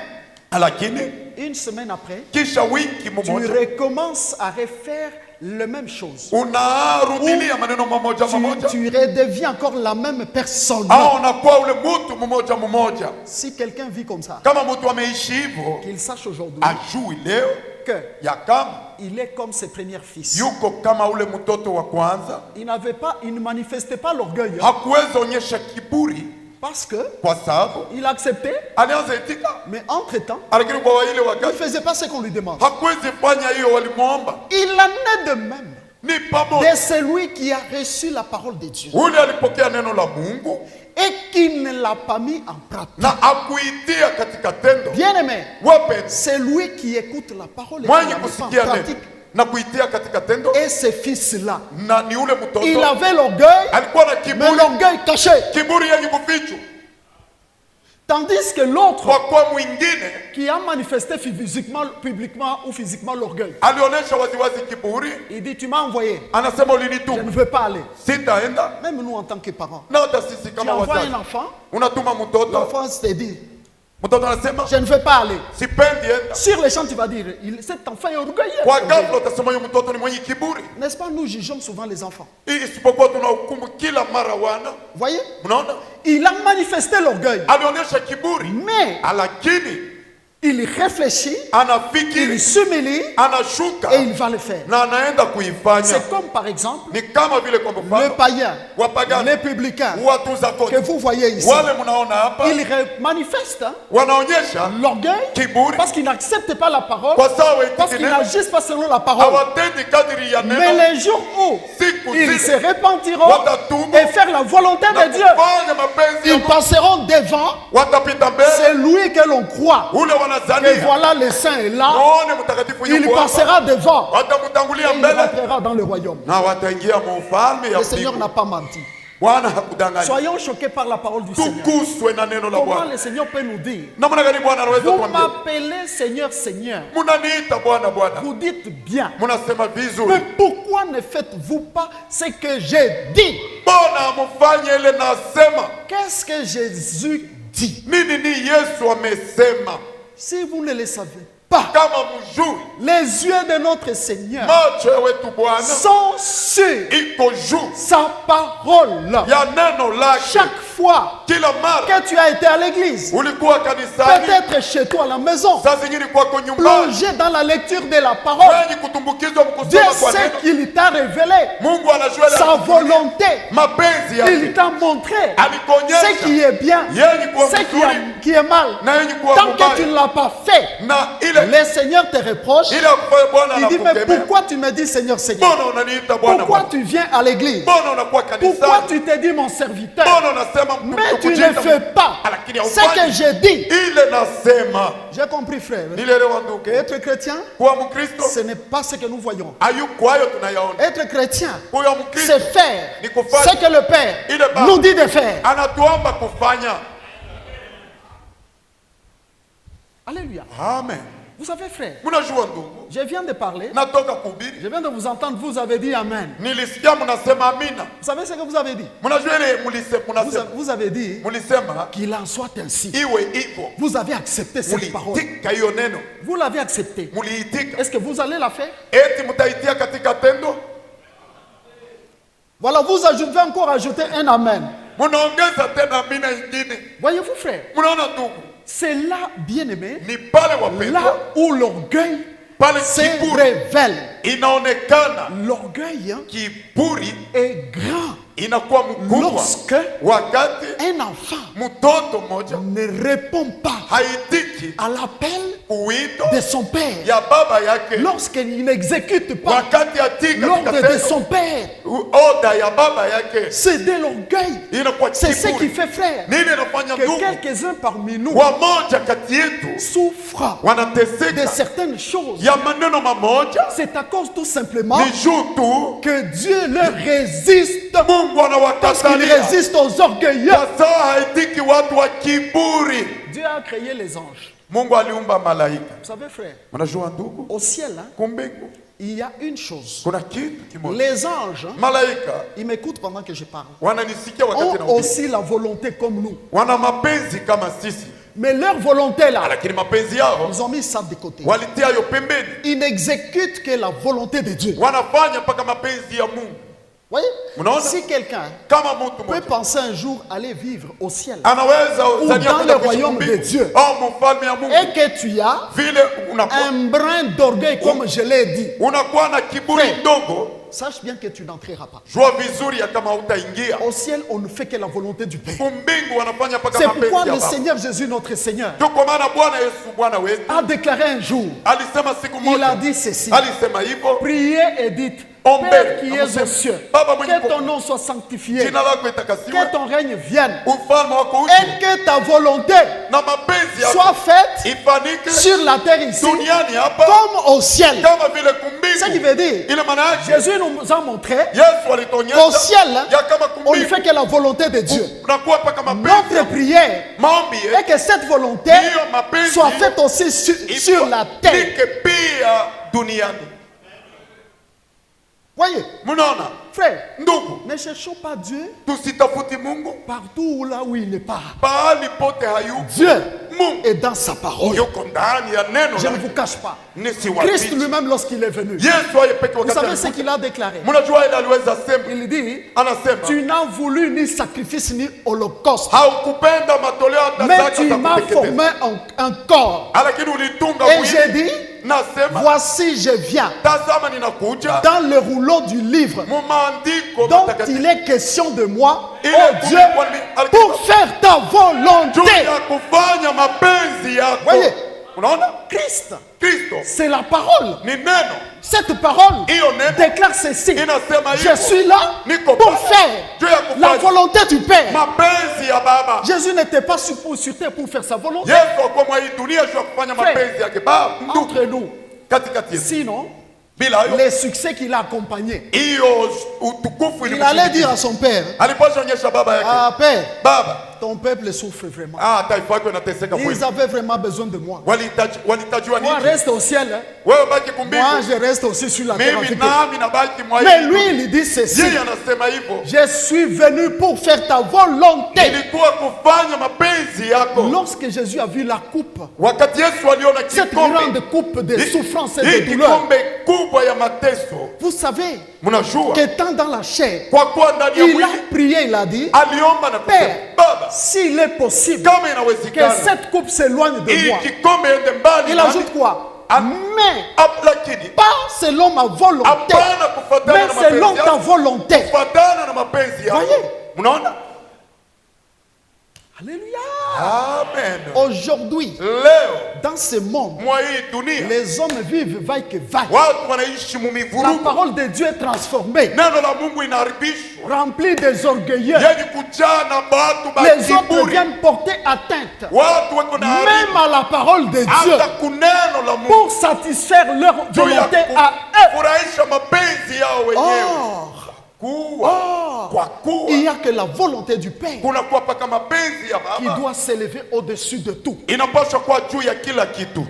lakini une semaine après, kisha wiki tu mmoja recommences à refaire la même chose. unarudilia maneno mamoja mamoja, Tu redeviens encore la même personne. au unakuwa ule mtu mmoja mmoja. Si quelqu'un vit comme ça, Kama mtu ameishi hivyo, qu'il sache aujourd'hui ajui leo que ya kama il est comme ses premiers fils. yuko kama ule mtoto wa kwanza, Il ne manifestait pas l'orgueil hein, hakuweza onyesha kiburi parce que kwa sababu il acceptait, alianza itika, mais entre-temps, lakini kwa ile il ne wakati faisait pas ce qu'on lui demande. hakuwezi fanya hiyo walimwomba. Il en est de même Ni pamoja de celui qui a reçu la parole de Dieu ule alipokea neno la Mungu et qui ne l'a pas mis en pratique. na akuitia katika tendo. Bien-aimé, Wapenzi, c'est lui qui écoute la parole et qui mwenye la met pas en kusikia neno pratique. na kuitia katika tendo, Et ce fils-là, na ni ule il mtoto avait l'orgueil, alikuwa na mais kiburi, l'orgueil caché. kiburi yenye kufichwa, Tandis que l'autre kwa kuwa mwingine qui a manifesté physiquement, publiquement ou physiquement l'orgueil, alionyesha waziwazi kiburi, il dit tu m'as envoyé, anasema je ne ulinituma, veux pas aller. sitaenda. Même nous en tant que parents, Na hata sisi tu kama envoies un wazazi, enfant, unatuma mtoto, l'enfant se dit mtoto anasema je ne veux pas aller. sipendi enda. Sur les champs, tu vas dire cet enfant est orgueilleux. Kwa ghafla utasema huyu mtoto ni mwenye kiburi. N'est-ce pas, nous jugeons souvent les enfants. Isipokuwa tunahukumu kila mara wana, Voyez, mnaona, il a manifesté l'orgueil, alionyesha kiburi, mais lakini il réfléchit, il anafikiri, s'humilie anashuka et il va le faire. na anaenda kuifanya. C'est comme par exemple Ni kama vile kwa le mfano païen, wapagani, les publicains watunza que kodi, vous voyez ici. wale mnaona hapa Il manifeste hein, wanaonyesha l'orgueil kiburi parce qu'il n'accepte pas la parole, kwa sawa parce itiki qu'il neno, n'agisse pas selon la parole. hawatendi kadiri ya Mais neno, les jours où siku ils se zile repentiront watatubu et faire la volonté na de Dieu, kufanya mapenzi ya ils Mungu, passeront devant. watapita mbele, C'est lui que l'on croit. ule Et wanazania voilà, le saint est là. muone mtakatifu Il yuko hapa, passera devant. watamtangulia Et il mbele rentrera dans le royaume. na wataingia mu ufalme ya Le Seigneur n'a mbingu. pas menti. Bwana hakudanganya. Soyons choqués par la parole du Seigneur. Tukuswe na neno la Comment Bwana. le Seigneur peut nous dire? Namna gani Bwana anaweza Vous kuambia? m'appelez Seigneur, Seigneur. Munaniita Bwana Bwana, Vous dites bien. munasema Mais vizuri, pourquoi ne faites-vous pas ce que j'ai dit? mbona mufanye ile nasema? Qu'est-ce que Jésus dit? Nini ni Yesu amesema? Si vous ne le savez pas, Kama mjui, les yeux de notre Seigneur macho ya wetu Bwana sont sur iko juu sa parole. ya neno lake. Chaque fois Kila mara que tu as été à l'église, ulikuwa kanisani, peut-être chez toi à la maison, saa zingine kwako nyumbani, plongé dans la lecture de la parole, wenye kutumbukizwa Dieu mkusoma kwa sait neno, qu'il t'a révélé Mungu que unajua ile sa volonté. mapenzi Il yake t'a montré alikonyesha ce qui est bien, yenye kuwa ce mzuri qui est mal. na yenye kuwa Tant que tu mubaya ne l'as pas fait, na ile le Seigneur te reproche. ile kufanya Bwana Il dit, mais anakukemea. pourquoi tu me dis Seigneur, Seigneur? Mbona unaniita Bwana Pourquoi Bwana? tu viens à l'église? Mbona unakuwa Pourquoi kanisani? tu te dis mon serviteur? Mbona unasema Mais tu ne kujiita fais pas lakini ce que haufanyi je dis. ile nasema. J'ai compris, frère. Nilielewa ndugu, Être chrétien, kuwa Mkristo ce n'est pas ce que nous voyons. hayuko hayo tunayaona. Être chrétien, Kuwa Mkristo c'est faire ni kufanya ce que le Père ile Baba nous dit de faire. anatuomba kufanya. Alléluia. Amen. Vous savez, frère, Mnajua ndugu, je viens de parler. natoka kuhubiri, Je viens de vous entendre. Vous avez dit Amen. nilisikia mnasema amina. Vous savez ce que vous avez dit? Mnajua ile Vous avez dit mlisema qu'il en soit ainsi. iwe hivyo. Vous avez accepté cette parole. Muliitika hiyo neno, Vous l'avez accepté. muliitika. Est-ce que vous allez la faire? Eti mtaitia katika tendo, Voilà, vous ajoutez encore ajouter un Amen. mnaongeza tena amina ingine. Voyez-vous, frère, Mnaona ndugu, c'est là, bien aimé, ni pale wapendwa, là où l'orgueil pale se kiburi révèle. inaonekana, L'orgueil kiburi est grand inakuwa mkubwa lorsque wakati un enfant mtoto mmoja ne répond pas haitiki à l'appel uwito de son père. ya baba yake, Lorsqu'il n'exécute pas wakati atika l'ordre katika de tendo son père, oda ya baba yake, c'est de l'orgueil. inakuwa C'est ce qui kiburi. fait, frère, Nini inafanya que ndugu, quelques-uns parmi nous wamoja kati yetu souffrent de wanateseka certaines choses. ya maneno mamoja, C'est à cause tout simplement ni juu tu que Dieu leur résiste. Mungu Parce qu'il anawakatalia résiste aux orgueilleux. kwa sawa haitiki watu wa kiburi. Dieu a créé les anges. Mungu aliumba malaika. Vous savez, frère, Mnajua ndugu, au ciel, hein, kumbingu il y a une chose. kuna kitu kimoja. Les anges, hein, Malaika ils m'écoutent pendant que je parle, wananisikia wakati ont naongea, aussi la volonté comme nous. wana mapenzi kama sisi, Mais leur volonté là, lakini mapenzi yao ils ont mis ça de côté. walitia yo pembeni, Ils n'exécutent que la volonté de Dieu. wanafanya mpaka mapenzi ya Mungu. Voyez? Unaona? Si quelqu'un Kama mtu peut mmoja penser un jour aller vivre au ciel anaweza Ou zania dans kwenda le kuishi royaume kumbingu, de Dieu. au mfalme ya Mungu, et que tu as vile unakuwa un brin d'orgueil, comme je l'ai dit, unakuwa na kiburi Frère. ndogo, sache bien que tu n'entreras pas. jua vizuri ya kama utaingia Au ciel, on ne fait que la volonté du Père. kumbingu, wanafanya mpaka C'est pourquoi mapenzi ya le Baba. Seigneur Jésus, notre Seigneur, Ndio kwa maana Bwana Yesu Bwana wetu a déclaré un jour, alisema siku il a moja, dit ceci, alisema hivyo, priez et dites, Ombeni, Père qui es amuseme. aux cieux, Baba mwenye que ton kuku- nom soit sanctifié, jina lako itakasiwe, que ton règne vienne, ufalme wako uje, et que ta volonté na mapenzi yako soit faite ifanyike sur la terre ici, duniani hapa comme au ciel. kama vile Ce qui kumbingu. veut dire, Ile maana yake Jésus nous a montré Yesu qu'au alituonyesha ciel, ya kama on ne kumbingu fait que la volonté de Dieu. unakuwa mpaka mapenzi Notre ya prière maombi est que cette volonté hiyo mapenzi soit faite aussi sur la terre. ifanyike pia duniani. Voyez, Mnaona frère, ndugu, ne cherchons pas Dieu tusitafuti Mungu partout là où il n'est pas. pahali pote hayuko. Dieu Mungu est dans sa parole. yuko ndani ya neno Je ne lake. vous cache pas. Nisi Christ wafiche. lui-même, lorsqu'il est venu, Yesu aye peke vous wakati savez ce alikuja. qu'il a déclaré? Mnajua ile aliweza sema, Il dit, anasema tu n'as voulu ni sacrifice ni holocauste, haukupenda matoleo hata mais zaka tu za m'as kuteketeza, formé un corps. lakini ulitunga Et j'ai mwili. dit, Nasema voici je viens. tazama ninakuja, Dans le rouleau du livre mu maandiko dont matakatifu il est question de moi, Il oh est Dieu, pour- pour faire ta juu volonté. ya kufanya mapenzi yako. Voyez. Unaona, Christ, Kristo c'est la parole. ni neno, Cette parole hiyo neno déclare ceci. inasema Je hivyo. suis là Niko pour pale. faire Juu ya la kufanya volonté du Père. mapenzi ya Baba. Jésus n'était pas sur terre pour faire sa volonté. Yesu akuwa mwa hii dunia juu ya kufanya Frère, mapenzi yake Baba. Ndugu, Entre nous, katikati yetu. sinon, Bila hiyo les succès qu'il a accompagnés, hiyo utukufu il allait dire à ilimshindikiza. son Père, Alipaswa onyesha baba yake, ah Père, Baba, ton peuple souffre vraiment. taifa yako inateseka kweli. Ils avaient vraiment besoin de moi. Walitajua Moi, nini? reste au ciel. Hein. Wewe baki Moi, kumbingu, je reste aussi sur la terre mimi avec eux. nami nabaki mwa Mais hii lui, dunia. il dit ceci. Yeye anasema hivyo, Je suis venu pour faire ta volonté. ilikuwa kufanya mapenzi yako. Lorsque Jésus a vu la coupe, Wakati Yesu aliona cette kikombe, grande coupe de souffrance et hii de douleur, kikombe kubwa ya mateso, vous savez mnajua qu'étant dans la chair, kwa kuwa ndani ya il a mwili prié, il a dit, aliomba na kusema, Père, Baba, s'il est possible kama que inawezekana cette coupe s'éloigne de hii moi. kikombe ende mbali Il nami. ajoute quoi? Mais lakini pas selon ma volonté, hapana kufuatana mais na mapenzi selon ta yako, volonté. kufuatana na mapenzi yako. Voyez? Mnaona? Alléluia. Amen. Aujourd'hui, Leo dans ce monde, mwa hii dunia les hommes vivent vaille que vaille. watu wanaishi La mumivurugu. parole de Dieu est transformée, Neno la Mungu inaharibishwa, remplie des orgueilleux. yenye kujaa na batu Les autres bakiburi. viennent porter atteinte Watu wako na même haribu à la parole de Dieu hata kuneno la Mungu pour satisfaire leur juu ya volonté à eux. kufurahisha mapenzi yao wenyewe. Or, Kwa kuwa il n'y a que la volonté du Père kuna kuwa paka mapenzi ya qui Baba doit s'élever au-dessus de tout. inapaswa kuwa juu ya kila kitu.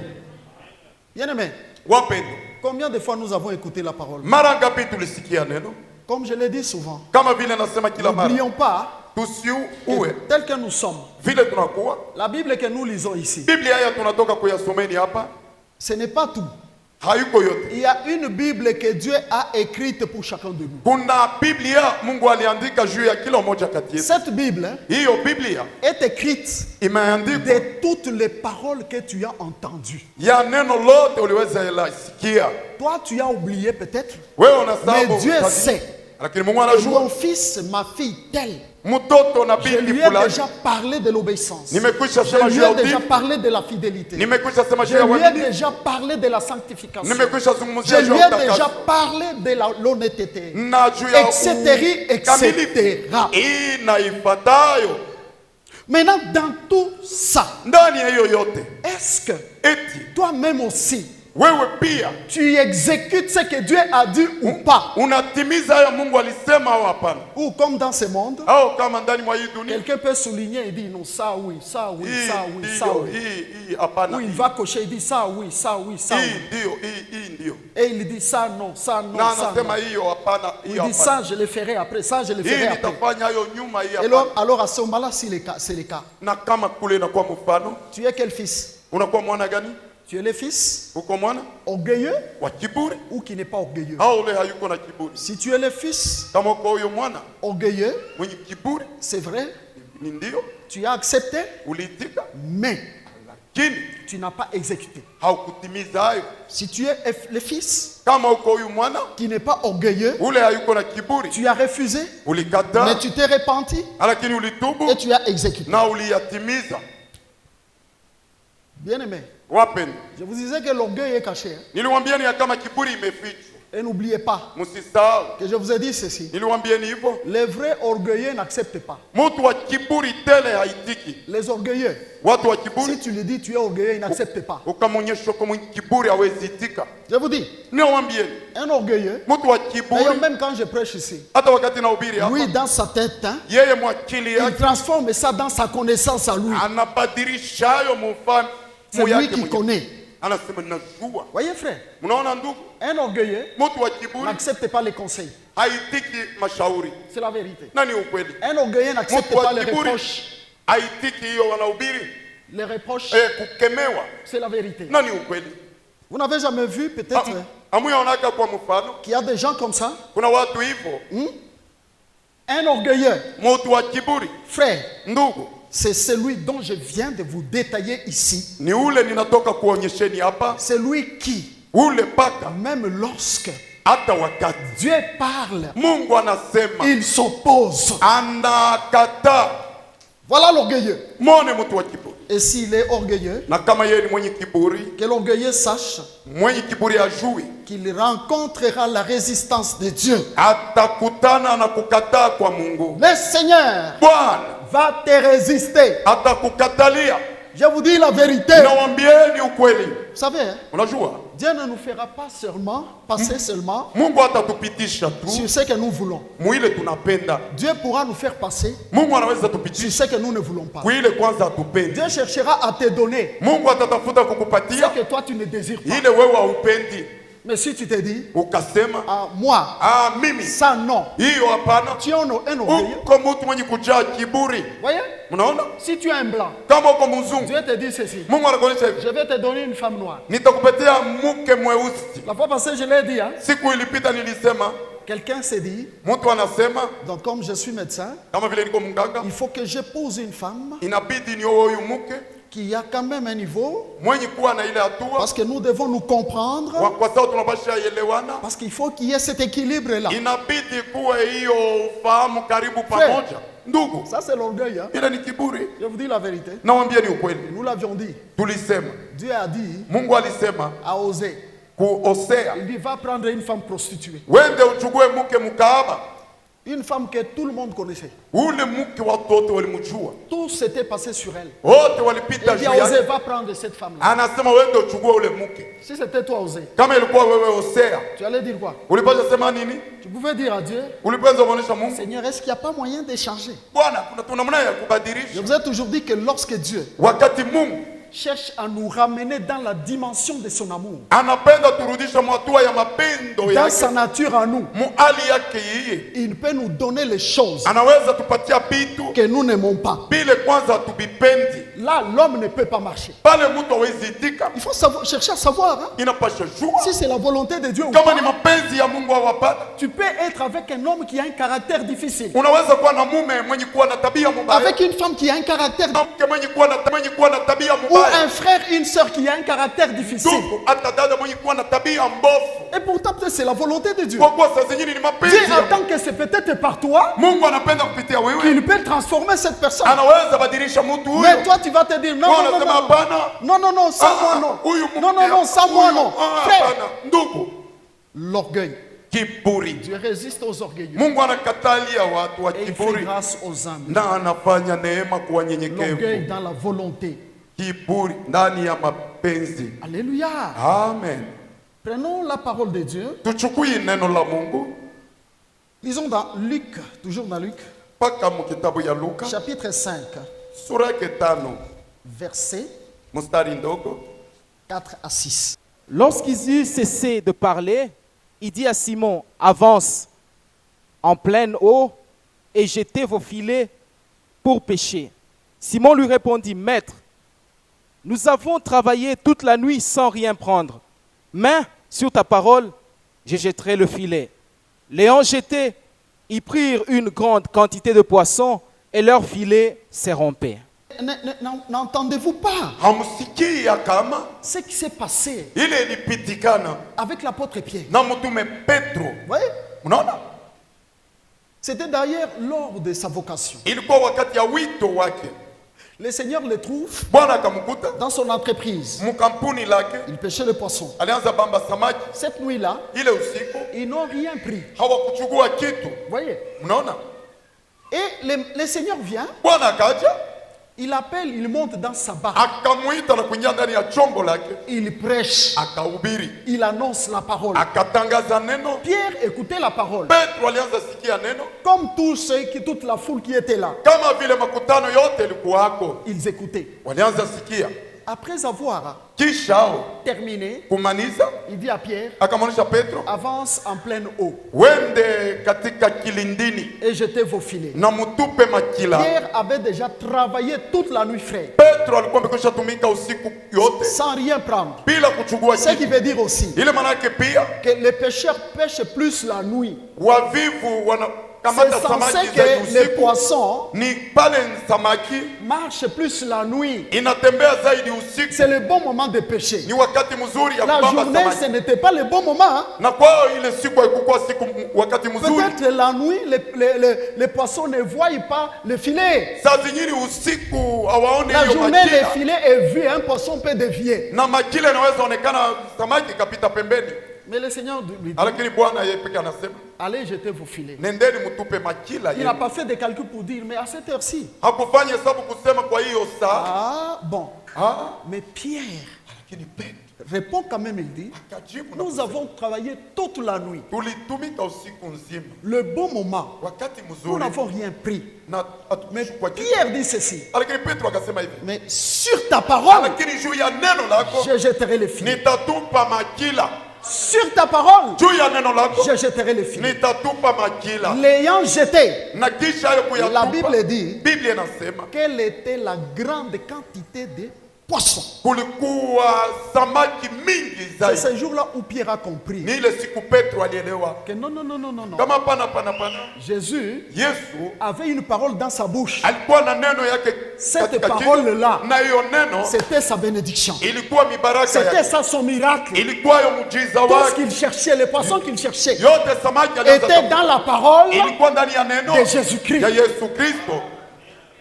Bien-aimés, Wapendwa, combien de fois nous avons écouté la parole? mara ngapi tulisikia neno? Comme je l'ai dit souvent, Kama vile nasema kila mara, n'oublions pas tusiuwe que tel que nous sommes, vile tunakuwa. la Bible que nous lisons ici, Biblia haya tunatoka kuyasomeni hapa, ce n'est pas tout. hayuko yote. Il y a une Bible que Dieu a écrite pour chacun de nous. Kuna Biblia Mungu aliandika juu ya kila mmoja kati yetu. Cette Bible Hiyo Biblia est écrite imeandikwa de toutes les paroles que tu as entendues. ya neno lote uliweza sikia. Toi, tu as oublié peut-être, Wewe unasahau, mais Dieu sait. lakini Mungu Et anajua. mon fils, ma fille, tel. Mtoto na Je binti lui ai fulani, déjà parlé de l'obéissance. nimekwisha Je sema juu lui ya ai déjà utii, parlé de la fidélité. nimekwisha sema juu Je ya lui ai uaminifu, déjà parlé de la sanctification. nimekwisha Je zungumzia juu lui ya ai déjà utakaso parlé de l'honnêteté, na juu ya etc., ukamilifu. etc. Hii na ifuatayo. Maintenant, dans tout ça, Ndani ya hiyo yote, est-ce que eti toi-même aussi, wewe pia tu exécutes ce que Dieu a dit ou pas? unatimiza hayo Mungu alisema au hapana? Ou comme dans ce monde, Au kama ndani mwa hii dunia, quelqu'un peut souligner et dire non, ça oui, ça oui, hii ça oui, ça ndio, oui. hii hapana, Ou il va cocher, il dit ça oui, ça oui, ça hii oui. ndio, hii ndio, Et il dit ça non, ça non, na ça non. anasema hiyo hapana, Il hiyo dit hapana, ça, je le ferai après, ça, je le hii ferai après. nitafanya hayo nyuma, hii Et hapana. alors à ce moment-là, c'est le cas. Na kama kule inakuwa mfano, Tu es quel fils? unakuwa mwana gani? Tu es le fils Uko mwana orgueilleux wa kiburi ou qui n'est pas orgueilleux? au ule hayuko na kiburi? Si tu es le fils Kama uko huyo mwana orgueilleux, mwenye kiburi, c'est vrai, ni ndio tu as accepté, uliitika, mais lakini tu n'as pas exécuté. haukutimiza hayo. Si tu es le fils Kama uko huyu mwana qui n'est pas orgueilleux, ule hayuko na kiburi, tu as refusé, mais ulikataa, tu t'es repenti lakini ulitubu et tu as exécuté. na uliyatimiza. Bien-aimé, Wapendwa, je vous disais que l'orgueil est caché. Hein. niliwaambieni ya kama kiburi imefichwa, Et n'oubliez pas msisahau. que je vous ai dit ceci. Niliwaambieni hivyo, Les vrais orgueilleux n'acceptent pas. mtu wa kiburi tele haitiki. Les orgueilleux, Watu wa si kiburi tu lui dis tu es orgueilleux, ils n'acceptent pas. ukamwonyesha kwa mwenye kiburi hawezi itika. Je vous dis, Niwaambieni, un orgueilleux, mtu wa d'ailleurs kiburi même quand je prêche ici, hata wakati nahubiri hapa, lui dans sa tête, hein, yeye mwakili il yake transforme ça dans sa connaissance à lui. anabadilisha hayo mufano C'est lui yake qui mwenyewe. connaît. Anasema najua. Voyez frère, Mnaona ndugu, un orgueilleux mtu wa kiburi n'accepte pas les conseils. haitiki mashauri, C'est la vérité. na ni ukweli. Un orgueilleux n'accepte Mtu wa pas les kiburi reproches. haitiki hiyo wanahubiri, Les reproches, kukemewa, c'est la vérité. na ni ukweli. Vous n'avez jamais vu peut-être Amuyaonaka kwa mfano, qu'il y a des gens comme ça? kuna watu hivyo, Un orgueilleux, mtu wa kiburi frère, ndugu, c'est celui dont je viens de vous détailler ici. ni ule ninatoka kuonyesheni hapa, C'est lui qui, ule paka même lorsque hata wakati Dieu parle, Mungu anasema il s'oppose. anakataa. Voilà l'orgueilleux. Mwone mtu wa kiburi, Et s'il est orgueilleux, na kama yeye ni mwenye kiburi, que l'orgueilleux sache mwenye kiburi ajui qu'il rencontrera la résistance de Dieu. atakutana na kukataa kwa Mungu. Le Seigneur Bwana va te résister. atakukatalia. Je vous dis la vérité. Nawambieni ukweli. Vous savez, hein, Unajua Dieu ne nous fera pas seulement passer seulement Mungu atatupitisha sur tu ce que nous voulons. mwile tunapenda. Dieu pourra nous faire passer Mungu anaweza sur tupitisha ce que nous ne voulons pas. kuile kwanza atupendi. Dieu cherchera à te donner Mungu atatafuta ce kukupatia que toi tu ne désires pas. ile wewe haupendi, Mais si tu te dis, ukasema ah, moi, mimi ça non, hiyo hapana. tu es un orgueilleux. Uko mtu mwenye kujaa kiburi. Voyez, Unaona, si tu es un blanc, kama uko mzungu, Dieu te dit ceci, Mungu anakuonyesha hivi, je vais te donner une femme noire. nitakupatia mke mweusi. La fois passée, je l'ai dit, hein, Siku ilipita nilisema, quelqu'un s'est dit, mtu anasema donc comme je suis médecin, kama vile niko mganga, il faut que j'épouse une femme inabidi nioe huyu mke qu'il y a quand même un niveau, mwenye kuwa na ile hatua parce que nous devons nous comprendre, kwa sababu tunapasha elewana, parce qu'il faut qu'il y ait cet équilibre-là. inabidi kuwe hiyo ufahamu karibu pamoja. Ndugu, Ça, c'est l'orgueil. Hein? ile ni kiburi. Je vous dis la vérité. Nawaambia ni ukweli. Nous l'avions dit. Tulisema, Dieu a dit Mungu alisema à Osée, ku Hosea, il dit va prendre une femme prostituée. wende uchukue mke mkaaba, Une femme que tout le monde connaissait. ule mke watoto walimjua, Tout s'était passé sur elle. wote walipita Il dit juu à Osée, yake. va prendre cette femme-là. Anasema wende uchukue ule mke. Si c'était toi, Osée, Kama ilikuwa wewe Hosea, tu allais dire quoi? ulipaswa sema nini? Tu pouvais dire à Dieu, Ulipaswa kuonesha Mungu, Seigneur, est-ce qu'il n'y a pas moyen d'échanger? Bwana, kuna namna ya Je kubadilisha. vous ai toujours dit que lorsque Dieu Wakati Mungu cherche à nous ramener dans la dimension de son amour, anapenda turudisha mwatua ya mapendo dans yake, sa nature en nous, muali yake yeye, il peut nous donner les choses anaweza tupatia vitu que nous n'aimons pas. bile kwanza tubipendi. Là, l'homme ne peut pas marcher. Pale mtu hawezi itika, Il faut chercher à savoir hein, inapasha jua si c'est la volonté de Dieu ou kama ni pas. mapenzi ya Mungu awapata. Tu peux être avec un homme qui a un caractère difficile, Unaweza kuwa na mume mwenye kuwa na tabia mubaya, avec une femme qui a un caractère na mke mwenye kuwa na tabia ou mubaya, un frère, une sœur qui a un caractère difficile. ndugu hata dada mwenye kuwa na tabia mbovu. Et pourtant, peut-être c'est la volonté de Dieu. Kwa kuwa saa zingine ni Dieu mapenzi ya attend que c'est peut-être par toi Mungu, anapenda kupitia wewe, qu'il peut transformer cette personne. anaweza badilisha mtu huyo. Mais toi, tu vas te dire non, Kwa non, non, anasema non, hapana, non, non, non, sans moi non. huyu Non, non, non, sans moi non. Frère, hapana. Ndugu, l'orgueil. kiburi. Dieu résiste aux orgueilleux. Mungu anakatalia watu wa Et il fait kiburi grâce aux humbles. na anafanya neema kwa L'orgueil nyenyekevu. dans la volonté. Kiburi ndani ya mapenzi. Alléluia. Amen. Prenons la parole de Dieu. Tuchukue neno la Mungu Lisons dans Luc, toujours dans Luc, mpaka mkitabu ya Luka chapitre 5, sura yake 5 versets mstari ndogo. 4 à 6. Lorsqu'ils eurent cessé de parler, il dit à Simon, avance en pleine eau et jetez vos filets pour pêcher. Simon lui répondit, Maître, nous avons travaillé toute la nuit sans rien prendre, mais sur ta parole, je jetterai le filet. L'ayant jeté, ils prirent une grande quantité de poissons et leur filet s'est rompu. N'entendez-vous pas Hamsikii ya kama ce qui s'est passé ile ilipitikana avec l'apôtre Pierre? na mtume Petro? Vous voyez? Unaona, C'était d'ailleurs lors de sa vocation. ilikuwa wakati ya wito wake. Le Seigneur le trouve Bwana akamkuta dans son entreprise. mkampuni lake, Il pêchait le poisson. alianza bamba samaki. Cette nuit-là, Ile usiku ils n'ont rien pris. hawakuchukua kitu. Vous voyez? Unaona, Et le Seigneur vient, Bwana akaja il appelle, il monte dans sa barque. akamuita na kuingia ndani ya chombo lake, Il prêche, akahubiri, il annonce la parole. akatangaza neno. Pierre écoutait la parole. Petro alianza sikia neno, Comme toute la foule qui était là, kama vile makutano yote ilikuwako, ils écoutaient. walianza sikia. Après avoir Kisha hao terminé, kumaliza, il dit à Pierre, akamwonyesha Petro, avance en pleine eau wende katika kilindini et jetez vos filets. na mutupe makila. Pierre avait déjà travaillé toute la nuit, frère, Petro alikuwa amekwisha tumika usiku yote sans rien prendre. bila kuchukua Ce qui kitu. veut dire aussi Ile manake pia que les pêcheurs pêchent plus la nuit. wavivu C'est wanakamata censé samaki que zaidi les usiku, poissons ni pale samaki marchent plus la nuit. inatembea zaidi usiku, C'est le bon moment de pêcher. ni wakati mzuri ya La kubamba journée, ce samaki. n'était pas le bon moment. Hein. Na kwao ile siku haikukuwa wakati mzuri. Peut-être la nuit, les poissons ne voient pas le filet. Saa zingine usiku hawaone La hiyo journée, le makila, filet est vu, un poisson peut dévier. na makila inaweza onekana samaki kapita pembeni, Mais le Seigneur lui dit, lakini Bwana yeye peke anasema allez jeter vos filets. nendeni mtupe makila Il n'a yenu. pas fait de calcul pour dire, mais à cette heure-ci. Hakufanya hesabu kusema kwa hiyo saa. Ah, bon. Mais Pierre Lakini Petro répond quand même, il dit, akajibu na nous kusema, avons travaillé toute la nuit. tulitumika usiku nzima, Le bon moment, wakati nous mzuri n'avons rien pris. na Mais hatukuchukua kitu. Pierre dit ceci, Lakini Petro akasema hivi, mais sur ta parole, lakini juu ya neno lako je jetterai les filets. nitatupa makila. Sur ta parole, Juu ya neno lako je jetterai les filets. nitatupa makila. L'ayant jeté, Na kisha hayo la kuyatupa, Bible dit, Biblia inasema quelle était la grande quantité de poissons. kulikuwa samaki mingi C'est zaidi. ce jour-là où Pierre a compris Ni ile siku Petro alielewa que non, non, non, non, non, non. kama pana. Jésus Yesu avait une parole dans sa bouche. alikuwa na neno yake Cette katika parole-là, kinywa, na hiyo neno c'était sa bénédiction. ilikuwa mibaraka C'était yake, ça son miracle. ilikuwa yo mujiza Tout ce wake. qu'il cherchait, les poissons qu'il cherchait, Yote samaki alianza étaient dans la parole ilikuwa ndani ya neno de Jésus-Christ. ya Yesu Kristo.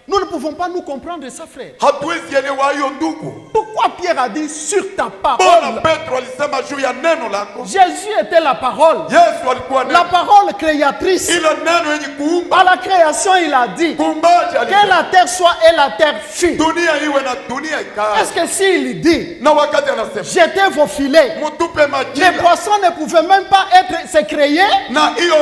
Nous ne pouvons pas nous comprendre ça, frère. Hatuwezi elewa hiyo ndugu. Pourquoi Pierre a dit sur ta Mbona parole? Petro alisema juu ya neno lako? Jésus était la parole. Yesu alikuwa La neno, parole créatrice. ile neno yenye kuumba. À la création, il a dit Kuumbaji que alisema la terre soit et la terre fut. dunia iwe na dunia ikae. Est-ce que s'il dit Na wakati anasema jetez vos filets, mutupe les majira, poissons ne pouvaient même pas se créer na hiyo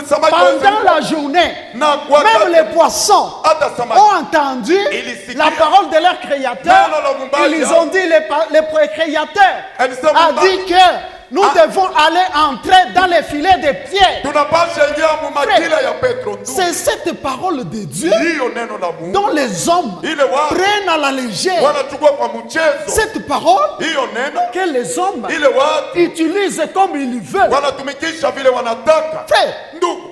samaki pendant la journée. na Même les poissons hata ont samaki entendu ilisikia la parole de leur créateur. neno la muumbaji. Ils ont dit, les créateurs Alisema a dit que nous devons aller entrer dans les filets de pierre. tunapasha ingia mu majira ya Petro ndugu. C'est cette parole de Dieu Hiyo neno la Mungu dont les hommes ile watu prennent à la légère. wanachukua kwa mchezo. Cette parole Hiyo neno que les hommes ile watu utilisent comme ils veulent. wanatumikisha vile wanataka. Frère, Ndugu,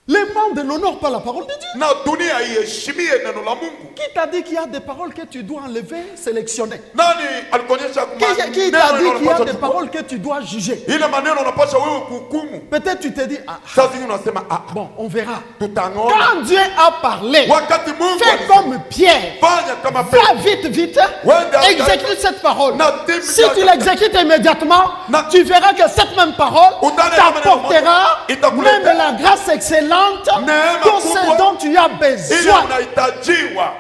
le monde n'honore pas la parole de Dieu. na dunia iheshimie neno la Mungu. Qui t'a dit qu'il y a des paroles que tu dois enlever, sélectionner? Nani alikuonyesha Qui t'a dit qu'il y a des paroles que tu dois juger? ile maneno unapasha wewe kuhukumu? Peut-être tu te dis, ah, Sasa zingine unasema bon, on verra. tutaona. Quand Dieu a parlé, Wakati Mungu fais alisema, comme Pierre. fanya kama Va Petro. vite, vite. Wende Exécute cette parole. Na timu Si yake. tu l'exécutes immédiatement, Na- tu verras que cette même parole Utane t'apportera itakuletea même la grâce excellente, neema tout kubwa ce dont tu as ile besoin. unahitajiwa.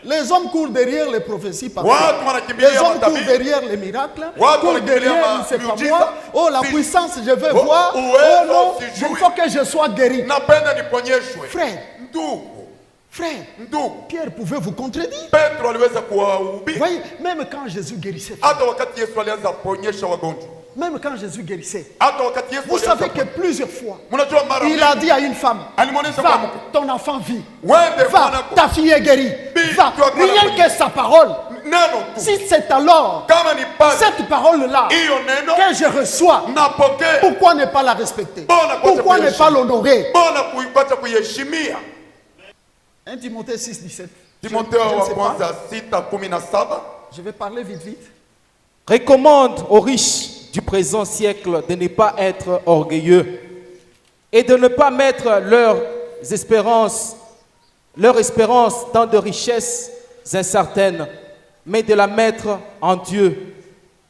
Les hommes courent derrière les prophéties parfois. Watu Les wanakimbilia hommes courent matabii. derrière les miracles, Watu courent wanakimbilia derrière, c'est pas miujiza. moi. Oh, la Si- puissance, je veux Oh, voir. uwezo, Oh non, sijui. il faut que je sois guéri. Napenda niponyeshwe. Frère, Ndugu, frère, ndugu, Pierre pouvait vous contredire. Petro aliweza kuwahubiri Voyez, même quand Jésus guérissait, hata wakati Yesu alianza kuponyesha wagonjwa, même quand Jésus guérissait, hata wakati Yesu vous savez alianza que plusieurs fois, mnajua mara il a dit à une femme, alimwonyesha kwa va, mke, ton enfant vit. wende Va, mwanako, ta fille est guérie. Va, tu as quoi rien la que sa parole. neno tu Si c'est alors kama ni pale cette parole-là hiyo neno que je reçois, napokea, pourquoi ne pas la respecter? Bona kwa Pourquoi ne pas l'honorer? mbona kuipata kuiheshimia? 1 Timothée 6, 17. Timotheo Je ne wa sais kwanza pas. 6:17. Je vais parler vite, vite. Recommande aux riches du présent siècle de ne pas être orgueilleux et de ne pas mettre leur espérance dans de richesses incertaines, mais de la mettre en Dieu,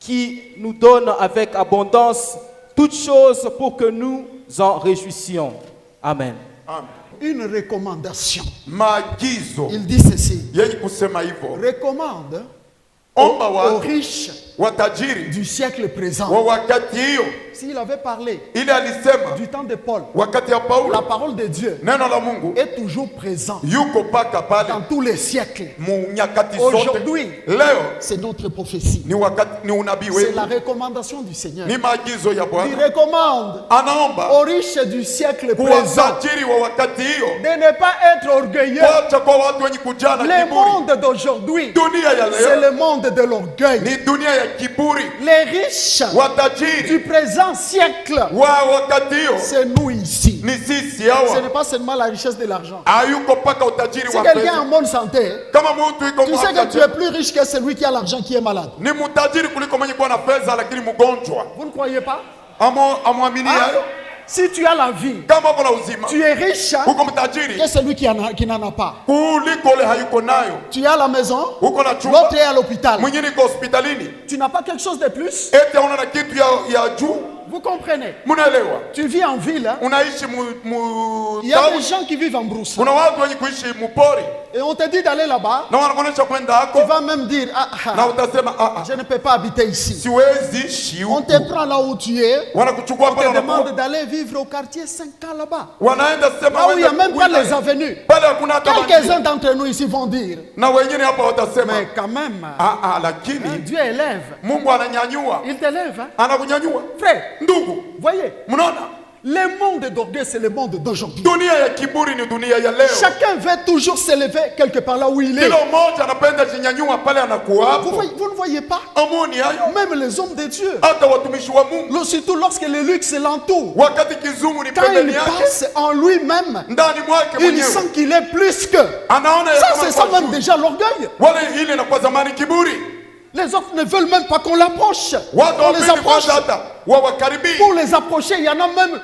qui nous donne avec abondance toutes choses pour que nous en réjouissions. Amen. Amen. Une recommandation. Maagizo Il dit ceci. yenye kusema hivyo, Recommande omba aux watu riches watajiri du siècle wa présent. wakati hiyo. S'il avait parlé Ile alisema du temps de Paul, wakati ya la Paulo, parole de Dieu neno la Mungu est toujours présent yuko paka pale dans tous les siècles. mu nyakati zote. Aujourd'hui, Leo c'est notre prophétie. ni wakati, ni unabii C'est wetu, la recommandation du Seigneur. ni maagizo ya Il Bwana. recommande Anaomba aux riches du siècle kwa présent watajiri wa wakati hiyo de ne pas être orgueilleux. kuacha kwa watu wenye kujaa na Le kiburi. monde d'aujourd'hui, Dunia ya c'est leo le monde de l'orgueil. ni dunia ya kiburi. Les riches du Watajiri présent siècle, wa wakati hiyo c'est nous ici. ni sisi Ce hawa. n'est pas seulement la richesse de l'argent. Hayuko paka utajiri Si wa quelqu'un est pesa. en bonne santé, Kama mtu iko tu sais que tu mwangaji, es plus riche que celui qui a l'argent qui est malade. ni mtajiri kuliko mwenye kuwa na pesa lakini mgonjwa. Vous ne croyez pas? Amwamini Hein? hayo. Si tu as la vie, Kama uko na uzima tu es riche uko mtajiri que celui qui n'en a pas. kuliko ule hayuko nayo. Tu as la maison, Uko na chumba, l'autre est à l'hôpital. mwingine iko hospitalini, Tu n'as pas quelque chose de plus? eti hauna na kitu ya juu. Vous comprenez? Munaelewa? Tu vis en ville, hein? Unaishi Il y a des town, gens qui vivent en brousse. kuna watu wenye kuishi mupori Et on te dit d'aller là-bas, na wanakuonyesha kwenda tu hako vas même dire, ah, na ah, utasema je ne peux pas habiter ici. siwezi ishi On te huku. prend là où tu es, Wanakuchukua on pale te demande wanakuwa d'aller vivre au quartier 5 ans là-bas. wanaenda sema Là où il n'y a wende même pas kuila- les avenues. pale hakuna hata Quelques-uns maji. d'entre nous ici vont dire, Na wengine hapa watasema mais quand même, hein, lakini Dieu élève. Mungu ananyanyua, Il t'élève. Hein? anakunyanyua. Frère, Ndugu, voyez, mnaona Le monde d'orgueil, c'est le monde d'aujourd'hui. Dunia ya kiburi ni dunia ya leo. Chacun veut toujours s'élever quelque part là où il est. Kila mmoja anapenda jinyanyua pale anakuwa hapo. Vous ne voyez pas? Amoni hayo. Même les hommes de Dieu. Hata watumishi wa Mungu. Surtout lorsque le luxe l'entoure. Wakati kizungu ni Quand pembeni il yake. passe en lui-même, Ndani mwake il mwenyewe. sent qu'il est plus que. Anaona ya Ça, kama c'est ça kwa même juu. déjà l'orgueil. Wale ile na kwa zamani kiburi. Les autres ne veulent même pas qu'on l'approche. Watu On les wapende approche. kwanza hata wawakaribie. Pour les approcher, il y en a même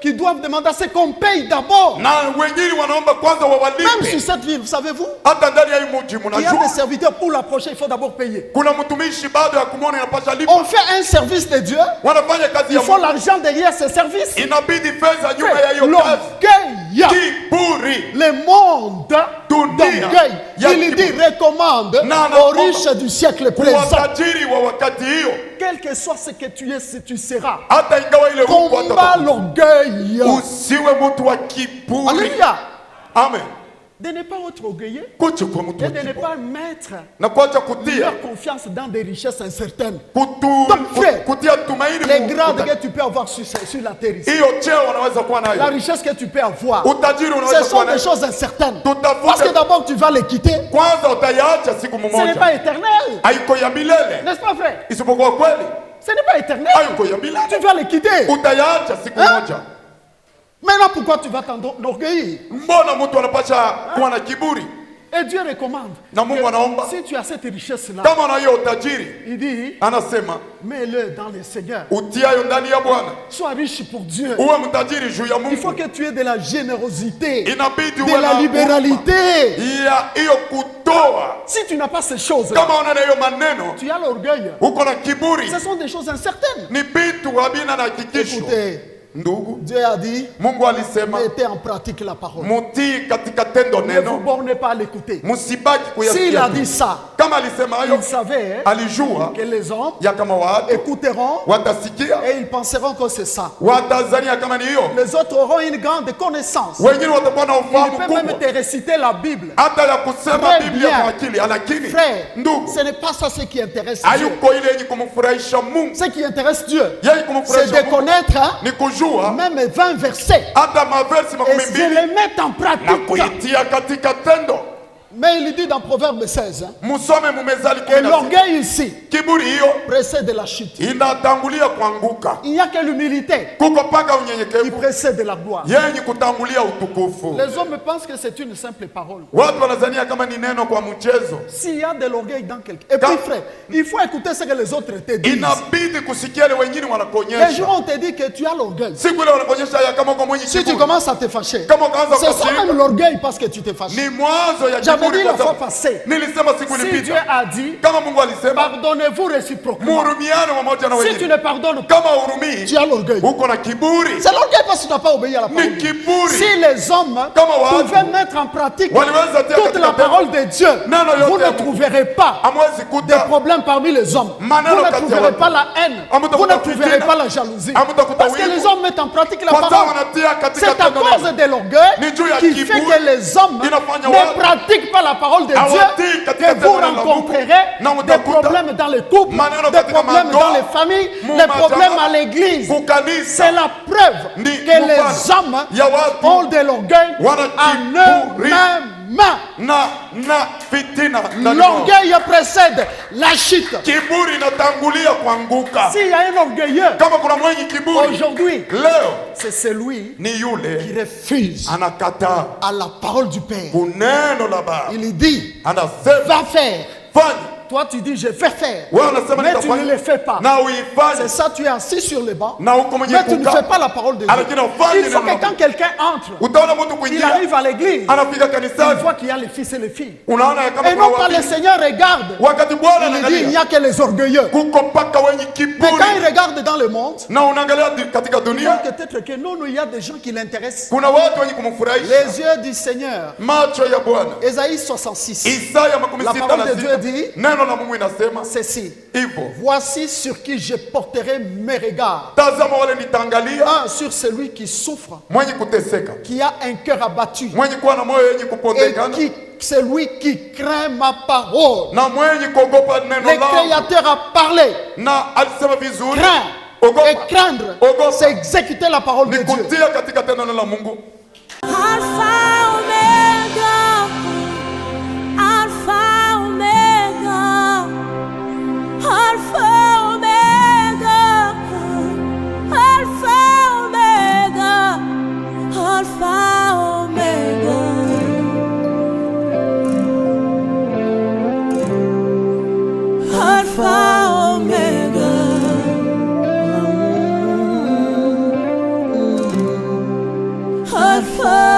qui doivent demander à ce qu'on paye d'abord. Na wengine wanaomba kwanza Même wawalipe. sur cette ville, savez-vous, Hata ndani ya hii mji il y a mnajua des serviteurs pour l'approcher, il faut d'abord payer. kuna mtumishi bado ya kumwona inapasha lipa. On fait un service de Dieu, Wanafanya kazi il ya faut Mungu. l'argent derrière ce service. Inabidi fedha nyuma ya hiyo kazi. L'orgueil, Kiburi. le monde Dunia d'orgueil, ya il dit kiburi. recommande Na aux anaomba riches du siècle présent. Watajiri wa wakati hiyo. Quel que soit ce que tu es, si tu seras. Hata ingawa ile huko Combat l'orgueil. usiwe mtu wa kiburi. Alléluia. Amen. De ne pas être orgueilleux Kuche kwa mtu et wa de ne kiburi. pas mettre Na kuacha kutia leur confiance dans des richesses incertaines. kutu, frère, kutia tumaini Les Mungu. grades que tu peux avoir sur la terre ici, Hiyo cheo wanaweza kuwa la nayo. richesse que tu peux avoir, Utajiri ce unaweza sont kuwa des nayo. choses incertaines. Tutafute- Parce que d'abord tu vas les quitter. Kwanza utaiacha siku Ce n'est mmoja. pas éternel. Haiko ya milele. N'est-ce pas frère? Isipokuwa kweli. Ce n'est pas éternel. Haiko ya milele. Tu vas les quitter. Utaiacha siku Hein? moja. Maintenant pourquoi tu vas t'enorgueillir? Mbona mtu anapasha kuwa na kiburi? Et Dieu recommande. Na Mungu que anaomba. si tu as cette richesse-là, Kama na hiyo utajiri, il dit, anasema mets-le dans le Seigneur. utiayo ndani ya Bwana. Sois riche pour Dieu. Uwe mtajiri juu ya Il faut Mungu. que tu aies de la générosité, Inabidi de uwe la na libéralité. ya hiyo kutoa. Si tu n'as pas ces choses-là, Kama una na hiyo maneno, tu as l'orgueil. uko na kiburi. Ce sont des choses incertaines. Ni vitu havina na hakikisho. Écoutez, Ndugu, Dieu a dit, Mungu alisema mettez en pratique la parole. mutii katika tendo Ne vous neno, bornez pas à l'écouter. msibaki S'il a kuyasikia. dit ça, Kama alisema hayo, il savait alijua que les hommes ya kama watu écouteront watasikia, et ils penseront que c'est ça. watazania kama ni hiyo, Les autres auront une grande connaissance. wengine watakuwa na Il ufahamu peut même kubwa te réciter la Bible. hata ya kusema Très Biblia bien. kwa akili, lakini Frère, ndugu, ce n'est pas ça ce qui intéresse Dieu. hayuko ile yenye kumfurahisha Mungu. Ce qui intéresse Dieu, Yeye c'est kumfurahisha de Mungu connaître hein, ni kujua même 20 versets hata maversi et makumi de mbili les mettre en na pratique. kuitia katika tendo. Mais il dit dans Proverbe 16 hein, Musome Mumezali que 16. l'orgueil ici Kiburi hiyo précède la chute. inatangulia kuanguka, Il n'y a que l'humilité kuko paka qui unyenyekevu précède la gloire. yenye kutangulia utukufu. Les hommes pensent que c'est une simple parole. Watu wanazania kama ni neno kwa mchezo. S'il y a de l'orgueil dans quelqu'un. Et puis frère, il faut écouter ce que les autres te disent. Inabidi kusikia ile wengine Les wanakuonyesha. jours on te dit que tu as l'orgueil. Siku ile wanakuonyesha ya kama uko mwenye Si tu kiburi. commences à te fâcher, Kama ukaanza c'est ça kukasirika, même l'orgueil parce que tu te fâches. ni mwanzo ya J'avais kiburi dit kwa la fois sababu passée, nilisema siku si Dieu ilipita, a dit, kama Mungu alisema pardonnez-vous réciproquement. muhurumiane wamoja na Si tu wengine. ne pardonnes pas, Kama hurumii tu as l'orgueil. uko na kiburi. C'est l'orgueil parce que tu n'as pas obéi à la parole. Ni kiburi. Si les hommes Kama watu pouvaient mettre en pratique waliweza tia toute katika la tendo, parole de Dieu, neno yote vous ya ne Mungu, trouverez pas hamwezi des kuta problèmes parmi les hommes. Vous maneno ne kati ya trouverez watu. pas la haine. Hamutakuta Vous ne trouverez fitina. pas la jalousie. Hamutakuta Parce que wivu. les hommes mettent en pratique la kwa sababu parole. wanatia katika C'est à tendo cause neno. de l'orgueil Ni juu ya qui kiburi fait que les hommes inafanya ne watu pratiquent pas la parole de hawatii Dieu, katika que tendo vous la Mungu. rencontrerez Na des mtakuta problèmes dans les couples, maneno des katika problèmes mandoa, dans les familles, mu des majama, problèmes à l'église. kukanisa. C'est la preuve Ni que les mfano hommes ya watu ont de l'orgueil wana à kiburi. eux-mêmes. na fitina ndani mwao. L'orgueil précède la chute. Kiburi inatangulia kuanguka. S'il y a un orgueilleux Kama kuna mwenye kiburi aujourd'hui, leo, c'est celui ni qui yule refuse anakataa à la parole du Père. kuneno la Baba, Il dit, anasema va faire. fanya. Toi, tu dis, je vais faire. Wewe unasema Mais tu ne nitafanya le fais pas. na C'est uifanye ça, tu es assis sur le banc. na uko mwenye Mais tu ne kukaa. fais pas la parole de Dieu. Lakini ufanye Il faut neno la que quand Mungu. quelqu'un entre, Utaona mtu il kuingia arrive à l'église, anafika il kanisani, voit qu'il y a les fils et les filles. unaona ya kama Et kuna non pas le watu Seigneur regarde. wakati Bwana Il dit, il n'y anaangalia a que les orgueilleux. kuko mpaka wenye Mais kiburi, quand il regarde dans le monde, na unaangalia katika il dunia voit peut-être que non, il y a des gens qui l'intéressent. kuna watu wenye kumfurahisha. Les yeux du Seigneur. Macho ya Bwana. Ésaïe 66. Isaya makumi La sita parole na de Dieu sita. dit, Neno la Mungu inasema ceci. hivyo, Voici sur qui je porterai mes regards. tazama wale nitaangalia, Sur celui qui souffre, mwenye kuteseka, qui a un cœur abattu. mwenye kuwa na moyo yenye Et kupondekana, celui qui craint ma parole. na mwenye kuogopa neno Le langu. Créateur a parlé. Na alisema vizuri, Crains. Et craindre, c'est exécuter la parole de Ni Dieu. kutia katika tendo la Mungu. Alpha Omega, Alpha Omega, Alpha Omega, Alpha Omega, Alpha Omega, Alpha Omega, Alpha.